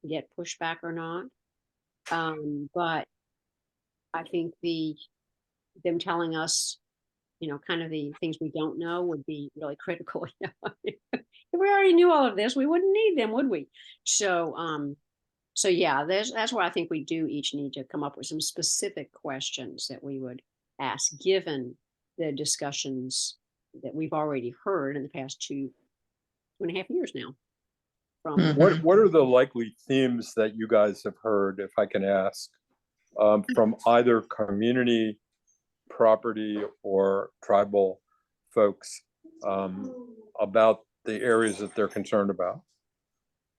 get pushback or not. But I think them telling us, you know, kind of the things we don't know would be really critical. If we already knew all of this, we wouldn't need them, would we? So yeah, that's where I think we do each need to come up with some specific questions that we would ask, given the discussions that we've already heard in the past 2.5 years now. From What are the likely themes that you guys have heard, if I can ask, from either community, property, or tribal folks about the areas that they're concerned about?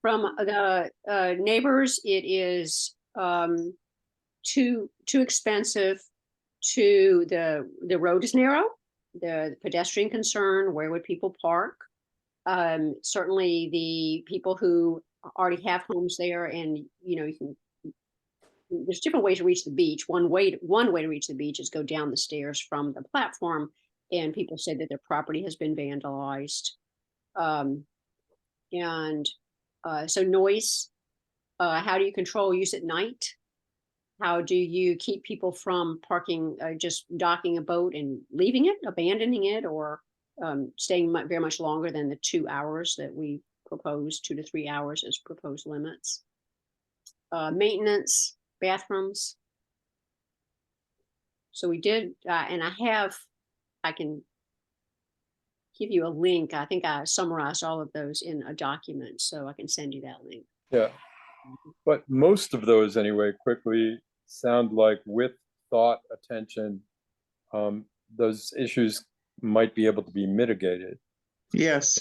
From the neighbors, it is too expensive. The road is narrow. The pedestrian concern, where would people park? Certainly the people who already have homes there, and you know, there's different ways to reach the beach. One way to reach the beach is go down the stairs from the platform, and people say that their property has been vandalized. So noise, how do you control use at night? How do you keep people from parking, just docking a boat and leaving it, abandoning it, or staying very much longer than the 2 hours that we proposed, 2 to 3 hours as proposed limits? Maintenance, bathrooms. So we did, and I can give you a link. I think I summarized all of those in a document, so I can send you that link. Yeah, but most of those anyway quickly sound like, with thought, attention, those issues might be able to be mitigated. Yes.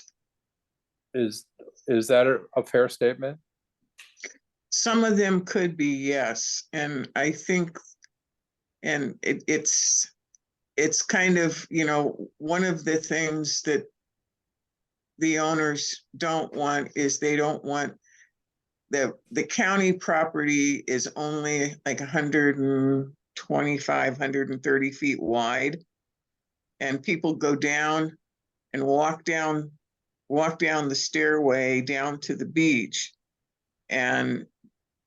Is that a fair statement? some of them could be, yes, and I think, and it's kind of, you know, one of the things that the owners don't want is they don't want the county property is only like 125, 130 feet wide. And people go down and walk down the stairway down to the beach. And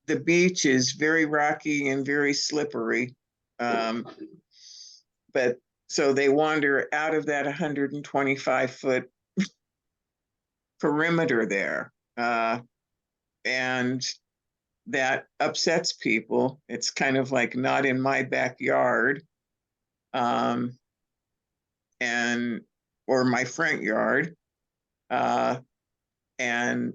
the beach is very rocky and very slippery. But so they wander out of that 125-foot perimeter there. And that upsets people. It's kind of like not in my backyard. And or my front yard. And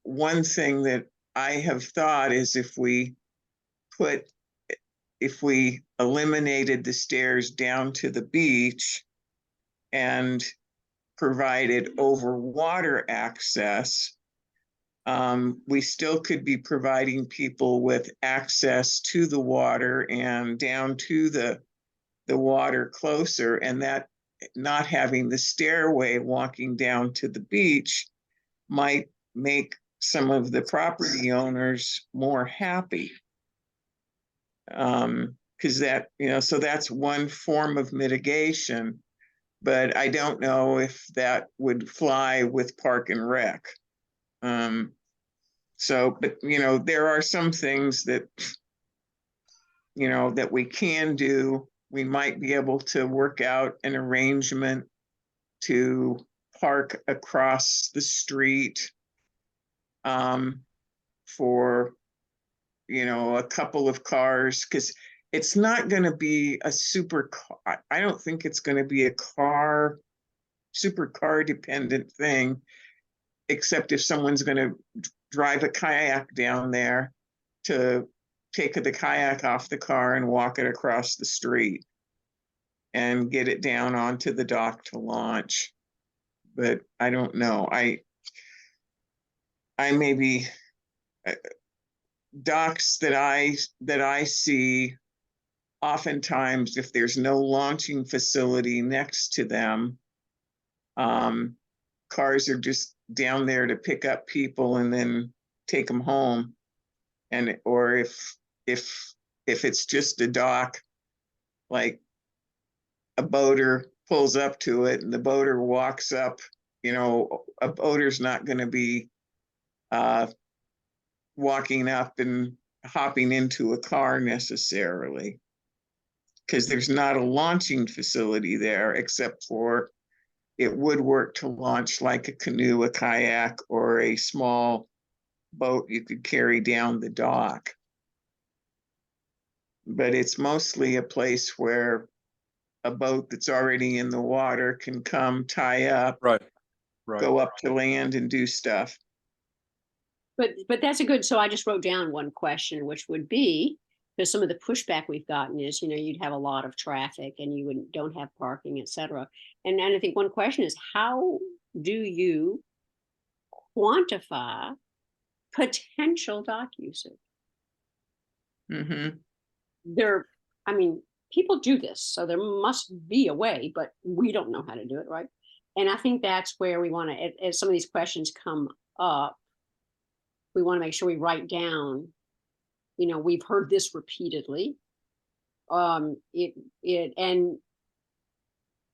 one thing that I have thought is if we eliminated the stairs down to the beach and provided over water access, we still could be providing people with access to the water and down to the water closer, and that not having the stairway walking down to the beach might make some of the property owners more happy. Because that, you know, so that's one form of mitigation, but I don't know if that would fly with Park and Rec. So, but, you know, there are some things that, you know, that we can do. We might be able to work out an arrangement to park across the street for, you know, a couple of cars, because it's not going to be a super car. I don't think it's going to be a super car dependent thing, except if someone's going to drive a kayak down there to take the kayak off the car and walk it across the street and get it down onto the dock to launch. But I don't know. I maybe docks that I see, oftentimes if there's no launching facility next to them, cars are just down there to pick up people and then take them home. And or if it's just a dock, like a boater pulls up to it and the boater walks up, you know, a boater's not going to be walking up and hopping into a car necessarily, because there's not a launching facility there, except for it would work to launch like a canoe, a kayak, or a small boat you could carry down the dock. But it's mostly a place where a boat that's already in the water can come, tie up, Right. go up to land and do stuff. But that's a good, so I just wrote down one question, which would be, because some of the pushback we've gotten is, you know, you'd have a lot of traffic and you don't have parking, et cetera. And I think one question is, how do you quantify potential dock usage? Mm-hmm. I mean, people do this, so there must be a way, but we don't know how to do it, right? And I think that's where we want to, as some of these questions come up, we want to make sure we write down, you know, we've heard this repeatedly. And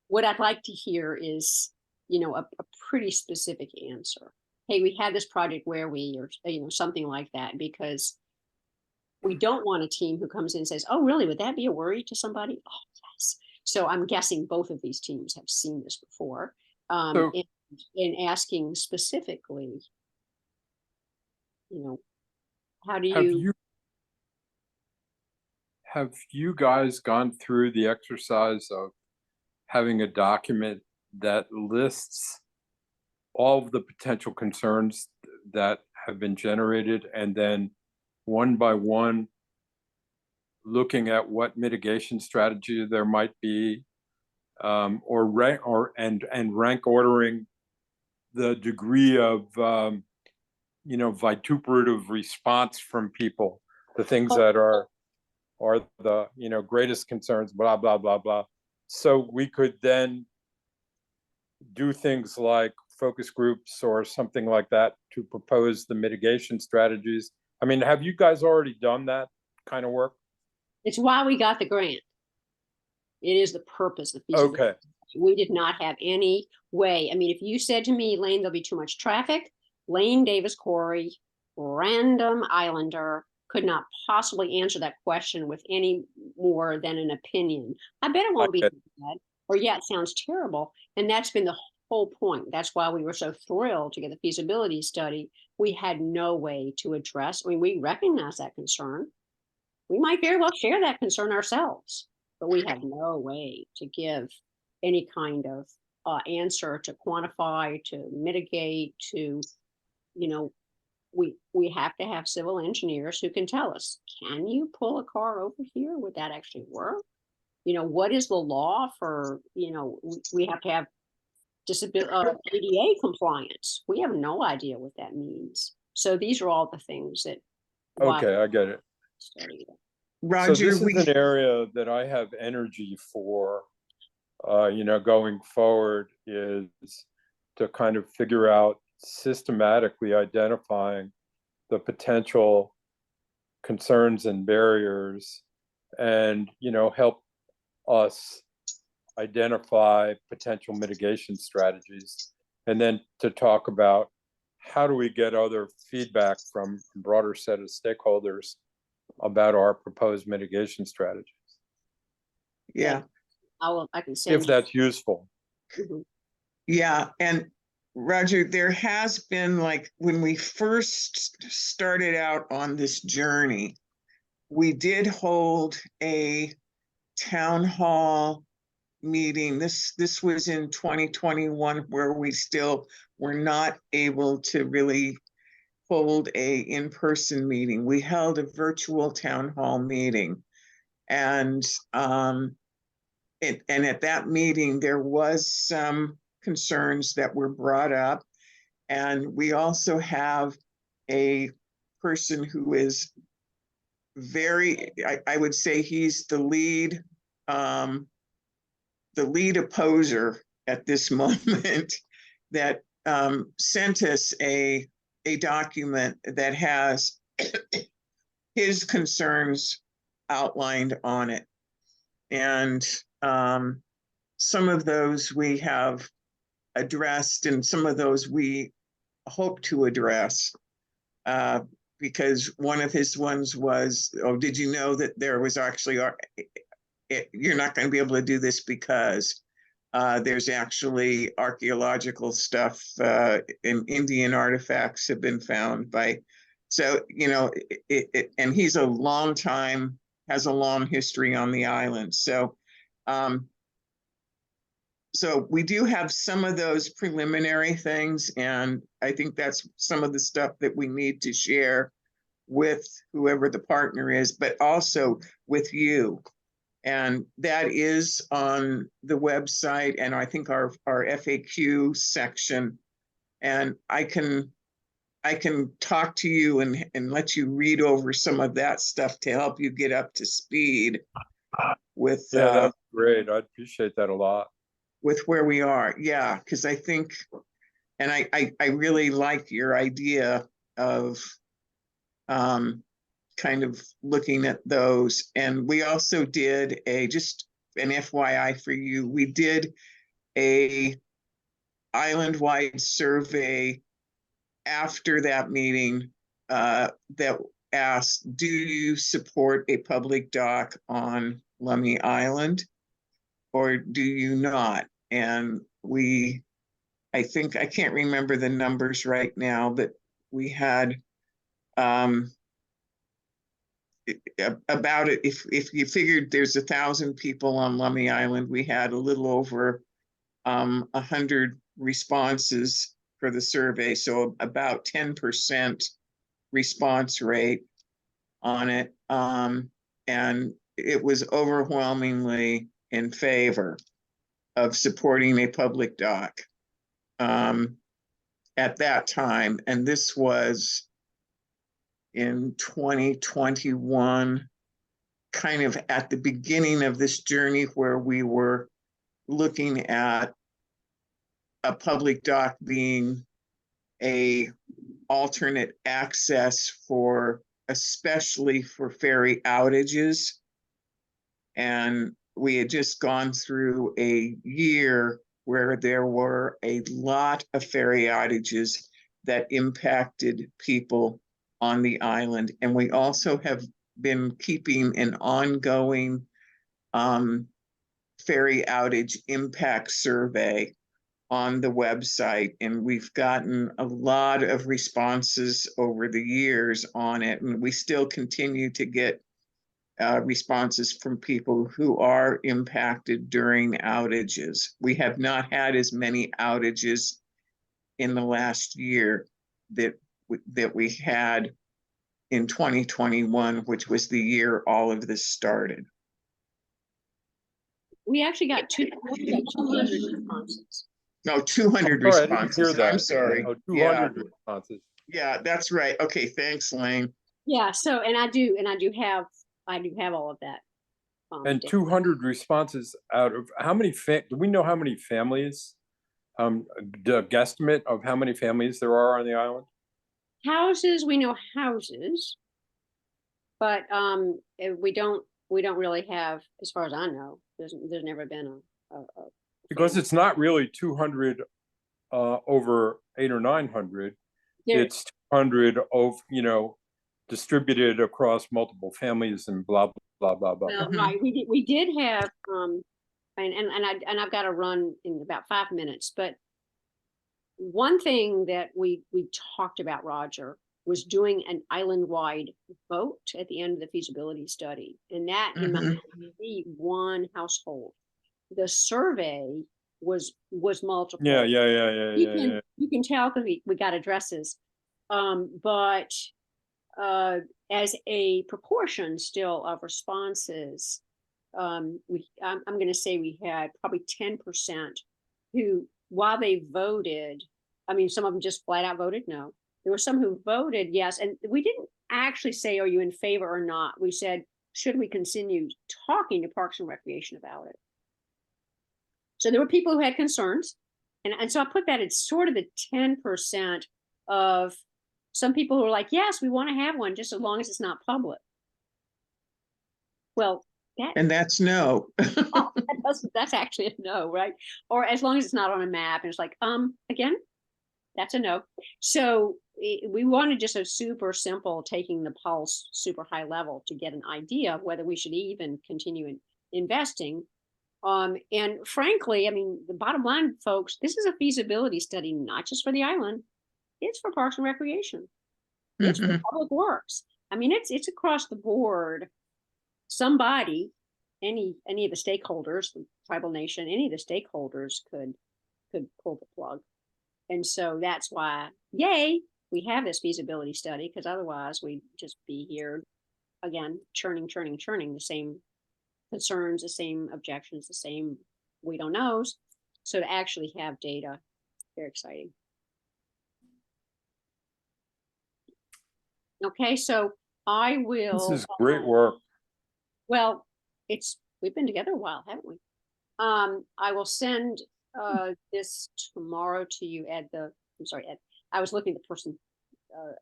what I'd like to hear is, you know, a pretty specific answer. Hey, we had this project where we, or, you know, something like that, because we don't want a team who comes in and says, oh, really, would that be a worry to somebody? Oh, yes. So I'm guessing both of these teams have seen this before. In asking specifically, you know, how do you have you guys gone through the exercise of having a document that lists all of the potential concerns that have been generated, and then one by one looking at what mitigation strategy there might be, or rank ordering the degree of vituperative response from people, the things Oh. that are the, greatest concerns, blah, blah, blah, blah. So we could then do things like focus groups or something like that to propose the mitigation strategies. I mean, have you guys already done that kind of work? It's why we got the grant. It is the purpose of feasibility. Okay, We did not have any way. I mean, if you said to me, Lane, there'll be too much traffic, Lane Davis Corey, random islander, could not possibly answer that question with any more than an opinion. I bet it won't be Okay. bad, or yeah, it sounds terrible. And that's been the whole point. That's why we were so thrilled to get the feasibility study. We had no way to address, I mean, we recognize that concern. We might very well share that concern ourselves, but we have no way to give any kind of answer to quantify, to mitigate, to, we have to have civil engineers who can tell us, can you pull a car over here? Would that actually work? What is the law for, we have to have ADA compliance. We have no idea what that means. So these are all the things that. okay, I get it. Study. So Roger, this is an area that I have energy for, going forward, is to kind of figure out systematically identifying the potential concerns and barriers and, help us identify potential mitigation strategies. And then to talk about how do we get other feedback from a broader set of stakeholders about our proposed mitigation strategies, yeah, I can send if that's useful. Mhm. yeah. And Roger, there has been, like, when we first started out on this journey, we did hold a town hall meeting. This was in 2021, where we still were not able to really hold a in-person meeting. We held a virtual town hall meeting. And at that meeting, there was some concerns that were brought up. And we also have a person who is very, I would say he's the lead opposer at this moment, that sent us a document that has his concerns outlined on it. And some of those we have addressed, and some of those we hope to address. Because one of his ones was, oh, did you know that there was actually, you're not going to be able to do this because there's actually archaeological stuff, and Indian artifacts have been found by, so, and he's has a long history on the island. So we do have some of those preliminary things, and I think that's some of the stuff that we need to share with whoever the partner is, but also with you. And that is on the website, and I think our FAQ section. And I can talk to you and let you read over some of that stuff to help you get up to speed with Yeah, that's great. I appreciate that a lot. with where we are. Yeah, because I think, and I really like your idea of kind of looking at those. And we also did just an FYI for you, we did a island-wide survey after that meeting that asked, do you support a public dock on Lummi Island, or do you not? And I think, I can't remember the numbers right now, but we had about it, if you figured there's 1,000 people on Lummi Island, we had a little over 100 responses for the survey, so about 10% response rate on it, and it was overwhelmingly in favor of supporting a public dock. at that time, and this was in 2021, kind of at the beginning of this journey where we were looking at a public dock being a alternate access for, especially for ferry outages. And we had just gone through a year where there were a lot of ferry outages that impacted people on the island. And we also have been keeping an ongoing ferry outage impact survey on the website, and we've gotten a lot of responses over the years on it, and we still continue to get responses from people who are impacted during outages. We have not had as many outages in the last year that we had in 2021, which was the year all of this started. We actually got 200 responses. No, 200 Sorry, I didn't responses. hear that. I'm sorry. Oh, Yeah, 200 responses. yeah, that's right. Okay, thanks, Lane. Yeah, so, and I do have all of that. And data. 200 responses out of how many, do we know how many families? The guesstimate of how many families there are on the island? Houses, we know houses. But we don't really have, as far as I know, there's never been a Because it's not really 200 over 800 or 900. there- It's 200 of, distributed across multiple families and blah, blah, blah, blah. well, Mhm. right, we did have and I've got to run in about 5 minutes, but one thing that we talked about, Roger, was doing an island-wide vote at the end of the feasibility study, and that in my be one household. The survey was multiple. Yeah. You can tell because we got addresses, but as a proportion still of responses, I'm going to say we had probably 10% who, while they voted, I mean, some of them just flat out voted no. There were some who voted yes, and we didn't actually say, are you in favor or not? We said, should we continue talking to Parks and Recreation about it? So there were people who had concerns, and so I put that at sort of the 10% of some people who are like, yes, we want to have one, just as long as it's not public. Well, And that's no. that's actually a no, right? Or as long as it's not on a map, and it's like, again, that's a no. So we wanted just a super simple, taking the pulse, super high level to get an idea of whether we should even continue investing. And frankly, I mean, the bottom line, folks, this is a feasibility study, not just for the island. It's for Parks and Recreation. It's for Public Works. I mean, it's across the board. Somebody, any of the stakeholders, the tribal nation, any of the stakeholders could pull the plug. And so that's why, yay, we have this feasibility study, because otherwise we'd just be here again, churning the same concerns, the same objections, the same we don't knows. So to actually have data, very exciting. Okay, so I will. This is great work. Well, we've been together a while, haven't we? I will send this tomorrow to you, Ed. I'm sorry, Ed. I was looking at the person.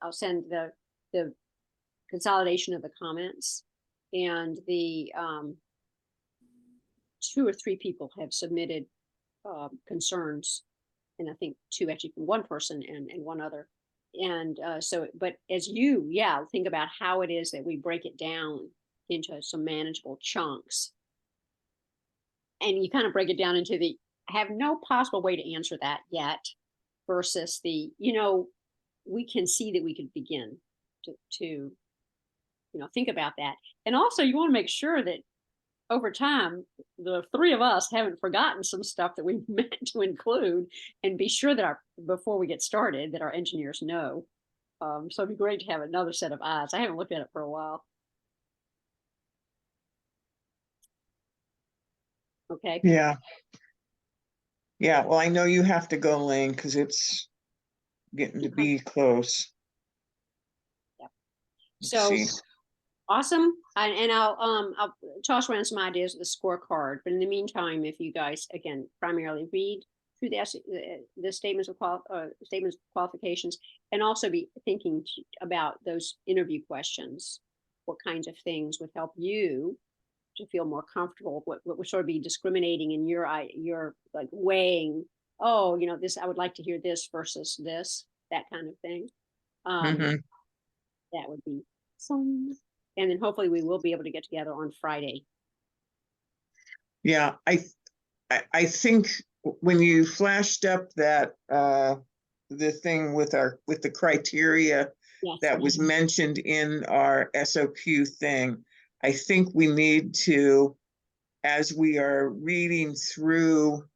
I'll send the consolidation of the comments, and the 2 or 3 people have submitted concerns, and I think 2 actually from one person and one other. And so, but as you, think about how it is that we break it down into some manageable chunks. And you kind of break it down into I have no possible way to answer that yet, versus we can see that we could begin to think about that. And also you want to make sure that over time, the 3 of us haven't forgotten some stuff that we meant to include, and be sure that before we get started, that our engineers know. So it'd be great to have another set of eyes. I haven't looked at it for a while. Okay. Yeah. Yeah, well, I know you have to go, Lane, because it's getting to be close. Yeah. Let's So see. awesome. And I'll toss around some ideas of the scorecard. But in the meantime, if you guys, again, primarily read through the statements of qualifications, and also be thinking about those interview questions. What kinds of things would help you to feel more comfortable? What would sort of be discriminating in your like weighing? Oh, this, I would like to hear this versus this, that kind of thing. Mhm. That would be some. And then hopefully we will be able to get together on Friday. Yeah, I think when you flashed up that the thing with the criteria Yes. that was mentioned in our SOQ thing, I think we need to, as we are reading through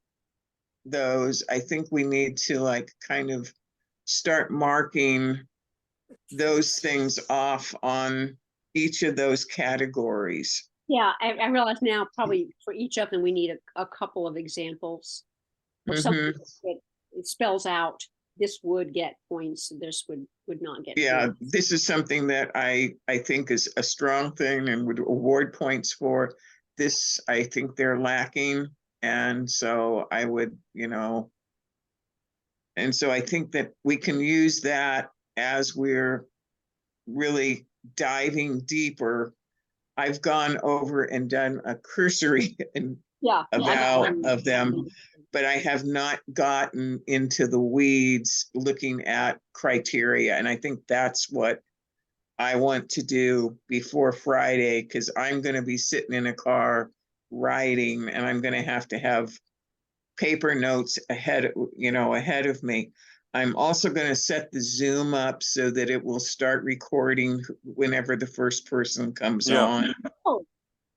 those, I think we need to like kind of start marking those things off on each of those categories. Yeah, I realize now probably for each of them, we need a couple of examples. Or something that it spells out, this would get points, this would not get Yeah, points. this is something that I think is a strong thing and would award points for. This, I think they're lacking. And so I would, and so I think that we can use that as we're really diving deeper. I've gone over and done a cursory and Yeah. about of them, but I have not gotten into the weeds looking at criteria. And I think that's what I want to do before Friday, because I'm going to be sitting in a car riding and I'm going to have paper notes ahead of me. I'm also going to set the Zoom up so that it will start recording whenever the first person comes Yeah. on. Oh,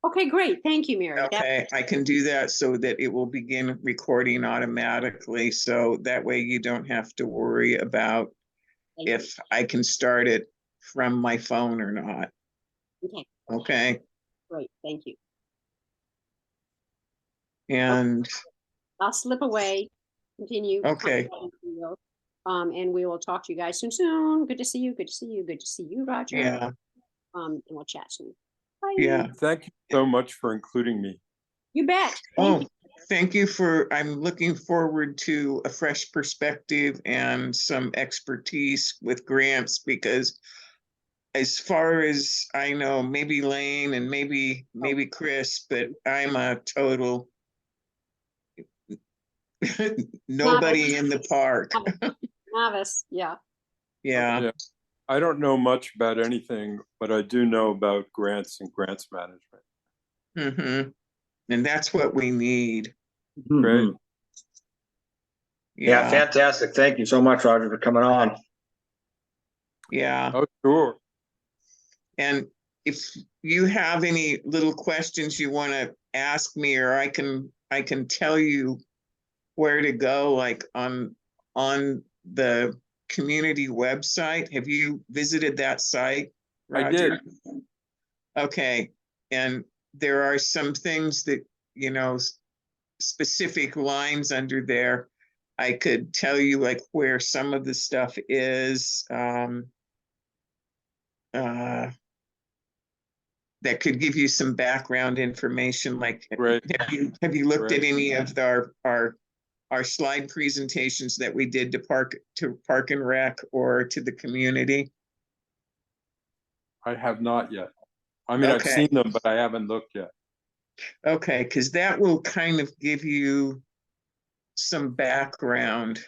okay, great. Thank you, Mary. Okay, I can do that so that it will begin recording automatically. So that way you don't have to worry about if I can start it from my phone or not. Okay, Okay, great. Thank you. and I'll slip away, continue. Okay. And we will talk to you guys soon. Good to see you. Good to see you. Good to see you, Roger. yeah, And we'll chat soon. Bye. yeah. Thank you so much for including me. You bet. Oh, thank you I'm looking forward to a fresh perspective and some expertise with grants, because as far as I know, maybe Lane and maybe Chris, but I'm a total nobody in the park. Novice. Yeah. Yeah. Yeah. I don't know much about anything, but I do know about grants and grants management. Mm-hmm. And that's what we need. Great. Yeah, fantastic. Thank you so much, Roger, for coming on. Yeah. Oh, sure. And if you have any little questions you want to ask me, or I can tell you where to go, like on the community website. Have you visited that site, Roger? I did. Okay. And there are some things that, specific lines under there. I could tell you like where some of the stuff is. That could give you some background information. Like, Great. have you looked at Great. any of our slide presentations that we did to Park and Rec or to the community? I have not yet. I mean, I've Okay. seen them, but I haven't looked yet. Okay, because that will kind of give you some background.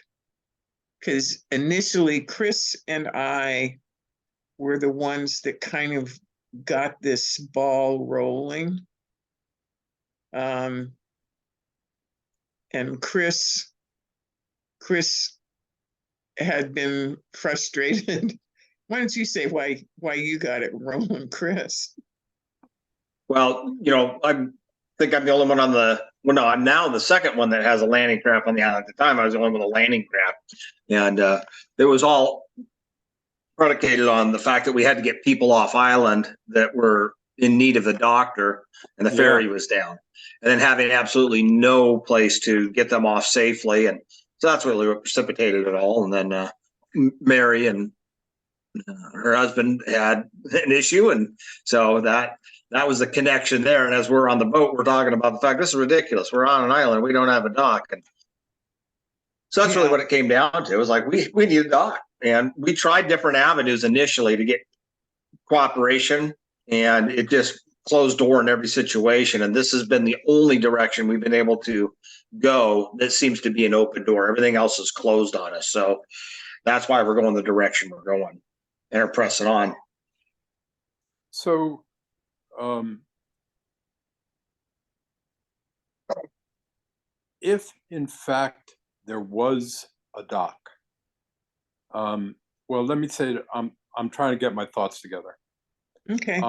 Because initially, Chris and I were the ones that kind of got this ball rolling. And Chris had been frustrated. Why don't you say why you got it rolling, Chris? Well, I think I'm the only one I'm now the second one that has a landing craft on the island. At the time, I was the only one with a landing craft. And it was all predicated on the fact that we had to get people off island that were in need of a doctor, and the ferry was down, and then having absolutely no place to get them off safely. And so that's really what precipitated it all. And then Mary and her husband had an issue, and so that was the connection there. And as we're on the boat, we're talking about the fact this is ridiculous. We're on an island, we don't have a dock, and so that's really Yeah. what it came down to. It was like we need a dock, and we tried different avenues initially to get cooperation, and it just closed door in every situation. And this has been the only direction we've been able to go that seems to be an open door. Everything else is closed on us. So that's why we're going the direction we're going and are pressing on. So, if in fact there was a dock, well, let me say that I'm trying to get my thoughts together. Okay.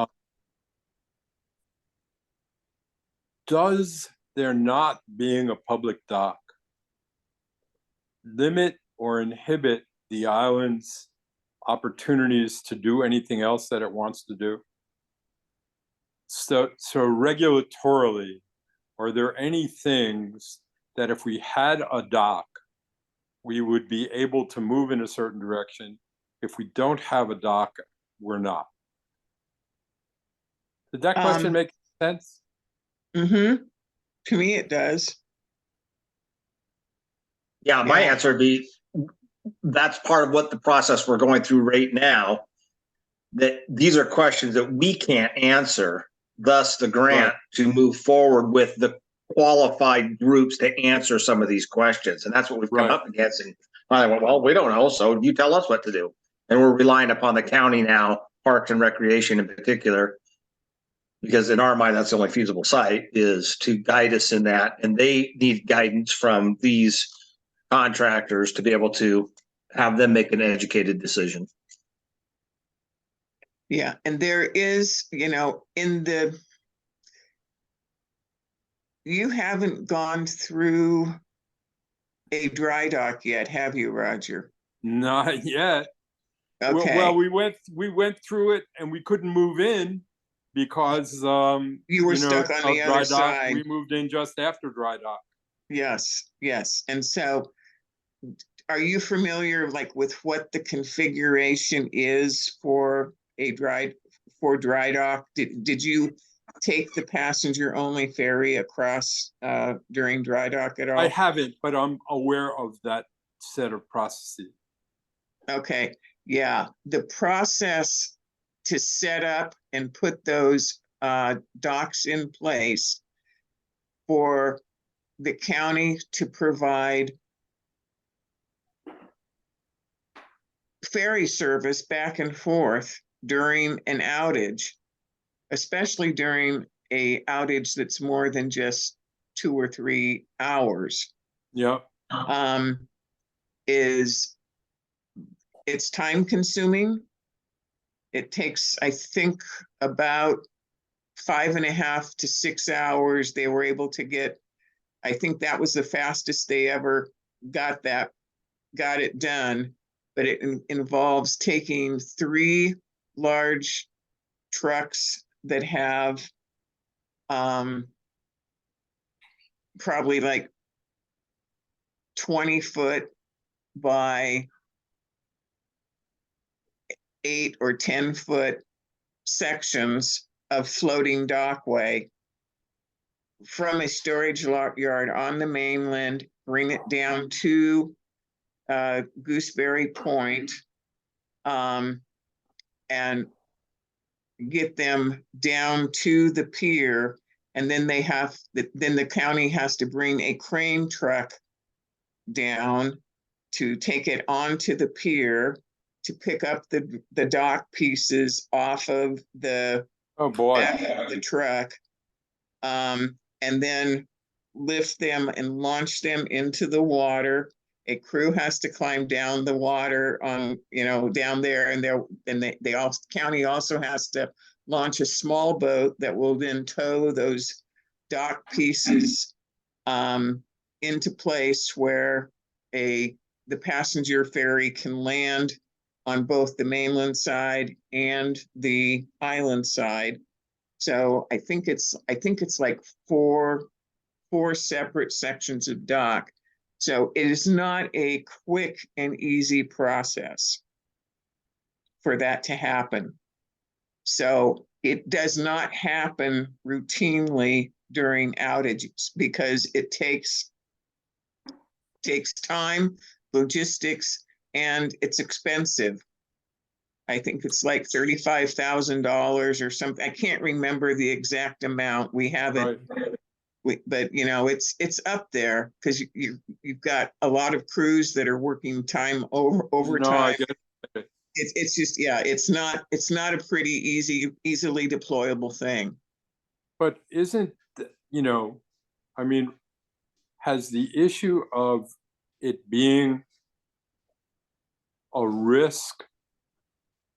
Does there not being a public dock limit or inhibit the island's opportunities to do anything else that it wants to do? So regulatorily, are there any things that if we had a dock, we would be able to move in a certain direction? If we don't have a dock, we're not. Did that question make sense? Mm-hmm. To me, it does. Yeah, my Yeah. answer would be that's part of what the process we're going through right now. That these are questions that we can't answer, thus the grant to move forward with the qualified groups to answer some of these questions. And that's what we've come Right. up against. And I went, well, we don't know, so you tell us what to do. And we're relying upon the county now, Parks and Recreation in particular, because in our mind, that's the only feasible site, is to guide us in that. And they need guidance from these contractors to be able to have them make an educated decision. Yeah. And there is, you haven't gone through a dry dock yet, have you, Roger? Not yet. Okay. Well, we went through it and we couldn't move in because You were stuck on the dry other dock. side. We moved in just after dry dock. Yes, yes. And so are you familiar with what the configuration is for dry dock? Did you take the passenger only ferry across during dry dock at all? I haven't, but I'm aware of that set of processes. Okay, yeah, the process to set up and put those docks in place for the county to provide ferry service back and forth during an outage, especially during a outage that's more than just 2 or 3 hours, Yeah. it's time consuming. It takes, I think, about 5.5 to 6 hours. They were able to get, I think that was the fastest they ever got it done. But it involves taking 3 large trucks that have probably 20-foot by 8 or 10-foot sections of floating dockway from a storage yard on the mainland, bring it down to Gooseberry Point, and get them down to the pier. And then then the county has to bring a crane truck down to take it onto the pier to pick up the dock pieces off of the Oh boy. back of the truck, and then lift them and launch them into the water. A crew has to climb down the water down there, and county also has to launch a small boat that will then tow those dock pieces into place where the passenger ferry can land on both the mainland side and the island side. So I think it's like four separate sections of dock So it is not a quick and easy process for that to happen. So it does not happen routinely during outages because it takes time, logistics, and it's expensive. I think it's like $35,000 or something. I can't remember the exact amount. We haven't, but you know, it's up there because you've got a lot of crews that are working time No, I overtime. get it. It's just, yeah, it's not a pretty easily deployable thing. But you know, I mean, has the issue of it being a risk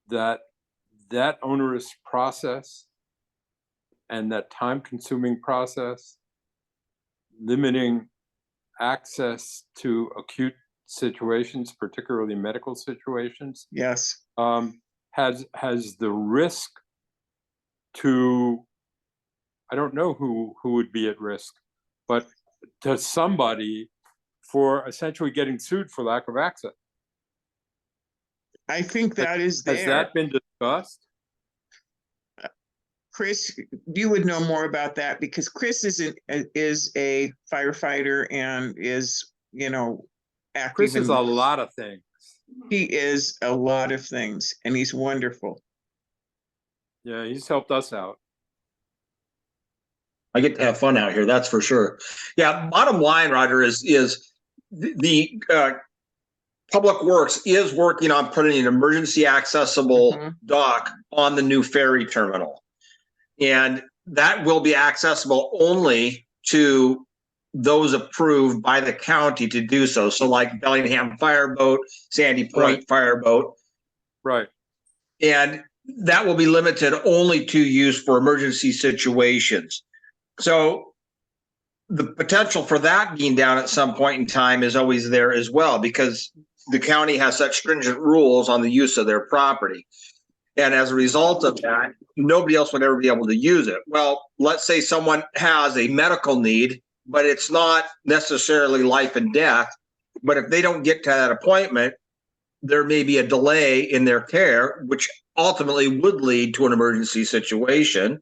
that onerous process and that time-consuming process limiting access to acute situations, particularly medical situations, Yes. has the risk to, I don't know who would be at risk, but to somebody for essentially getting sued for lack of access. I think that is Has there. that been discussed? Chris, you would know more about that because Chris is a firefighter and is, you know, active. Chris is a lot of things. He is a lot of things, and he's wonderful. Yeah, he's helped us out. I get to have fun out here, that's for sure. Yeah, bottom line, Roger, is the Public Works is working on putting an emergency accessible dock on the new ferry terminal. And that will be accessible only to those approved by the county to do so. So like Bellingham Fireboat, Sandy Point Fireboat. Right. And that will be limited only to use for emergency situations. So the potential for that being down at some point in time is always there as well, because the county has such stringent rules on the use of their property. And as a result of that, nobody else would ever be able to use it. Well, let's say someone has a medical need, but it's not necessarily life and death. But if they don't get to that appointment, there may be a delay in their care, which ultimately would lead to an emergency situation.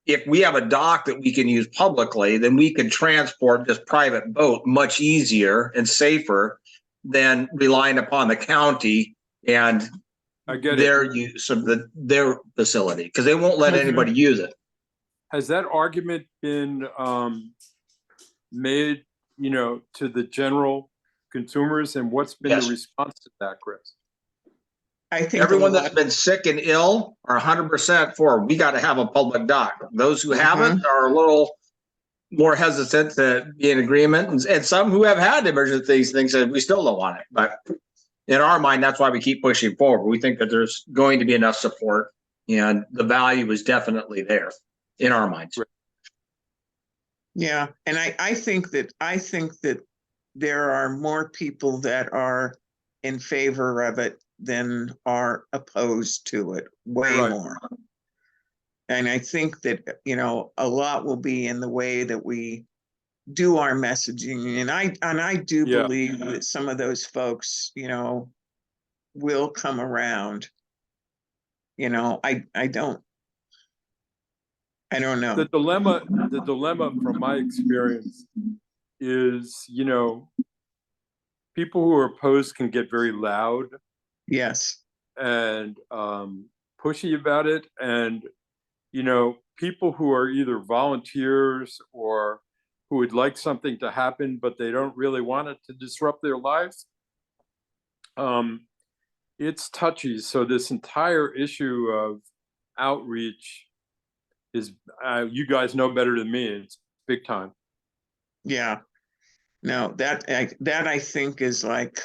If we have a dock that we can use publicly, then we can transport this private boat much easier and safer than relying upon the county and I get their it. use of their facility, because they won't let anybody use it. Has that argument been made, you know, to the general consumers, and what's been Yes. the response to that, Chris? I think Everyone that's been sick and ill are 100% for, we got to have a public dock. Those who haven't are a little more hesitant to be in agreement. And some who have had emergency things said, we still don't want it. But in our mind, that's why we keep pushing forward. We think that there's going to be enough support, and the value is definitely there in our minds. Yeah, and I think that there are more people that are in favor of it than are opposed to it, way more. And I think that, you know, a lot will be in the way that we do our messaging. And I do believe that some of those folks, you know, will come around. You know, I don't know. The dilemma from my experience is, you know, people who are opposed can get very loud. Yes. And pushy about it. And, you know, people who are either volunteers or who would like something to happen, but they don't really want it to disrupt their lives. It's touchy. So this entire issue of outreach is, you guys know better than me, it's big time. Yeah. No, that I think is like,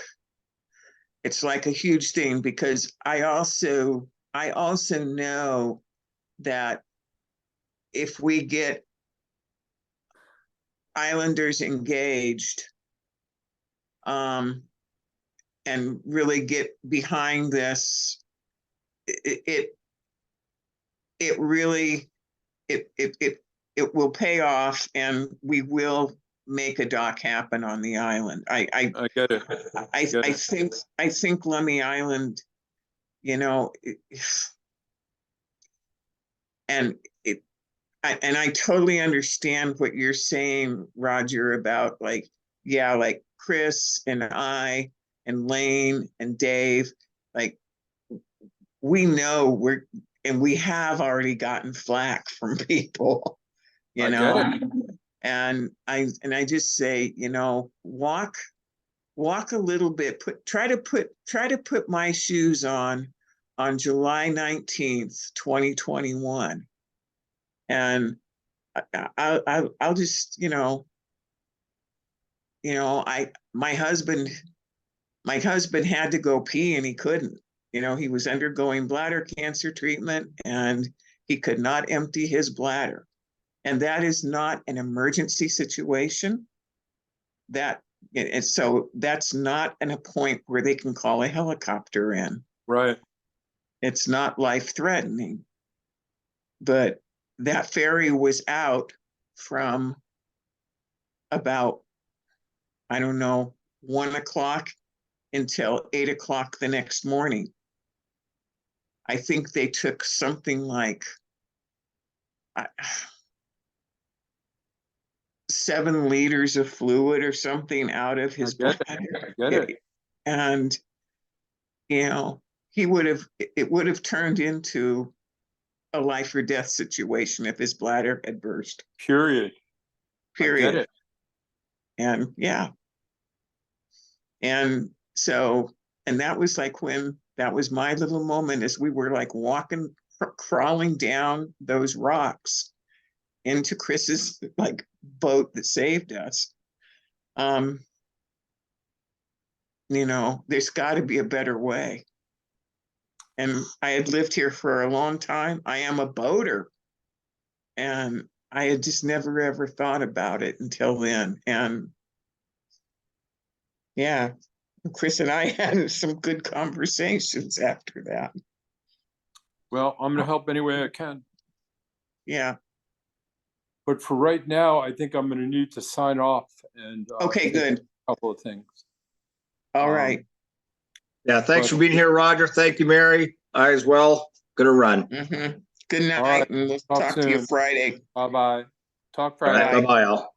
it's like a huge thing, because I also know that if we get islanders engaged, and really get behind this, it really will pay off, and we will make a dock happen on the island. I get it. Get it. I think Lummi Island, you know, and I totally understand what you're saying, Roger, about like, yeah, like Chris and I and Lane and Dave, like we know we have already gotten flack from people, you I know. get it. And I just say, you know, walk a little bit, try to put my shoes on July 19th, 2021. And I'll just, you know, my husband had to go pee and he couldn't. You know, he was undergoing bladder cancer treatment and he could not empty his bladder. And that is not an emergency situation. So that's not a point where they can call a helicopter in. Right. It's not life-threatening. But that ferry was out from about, I don't know, 1 o'clock until 8 o'clock the next morning. I think they took something like 7 liters of fluid or something out of his bladder. I get it. And, you know, it would have turned into a life or death situation if his bladder had burst. Period. I get it. And yeah. And so, and that was like that was my little moment as we were like crawling down those rocks into Chris's like boat that saved us. You know, there's got to be a better way. And I had lived here for a long time. I am a boater. And I had just never ever thought about it until then. And yeah, Chris and I had some good conversations after that. Well, I'm going to help any way I can. Yeah. But for right now, I think I'm going to need to sign off and Okay, good. a couple of things. All right. Yeah, thanks for being here, Roger. Thank you, Mary. I as well. Gonna run. Mm-hmm. Good night, All right. and we'll Talk talk to you soon. Friday. Bye-bye. Talk All right, Friday. bye-bye, all.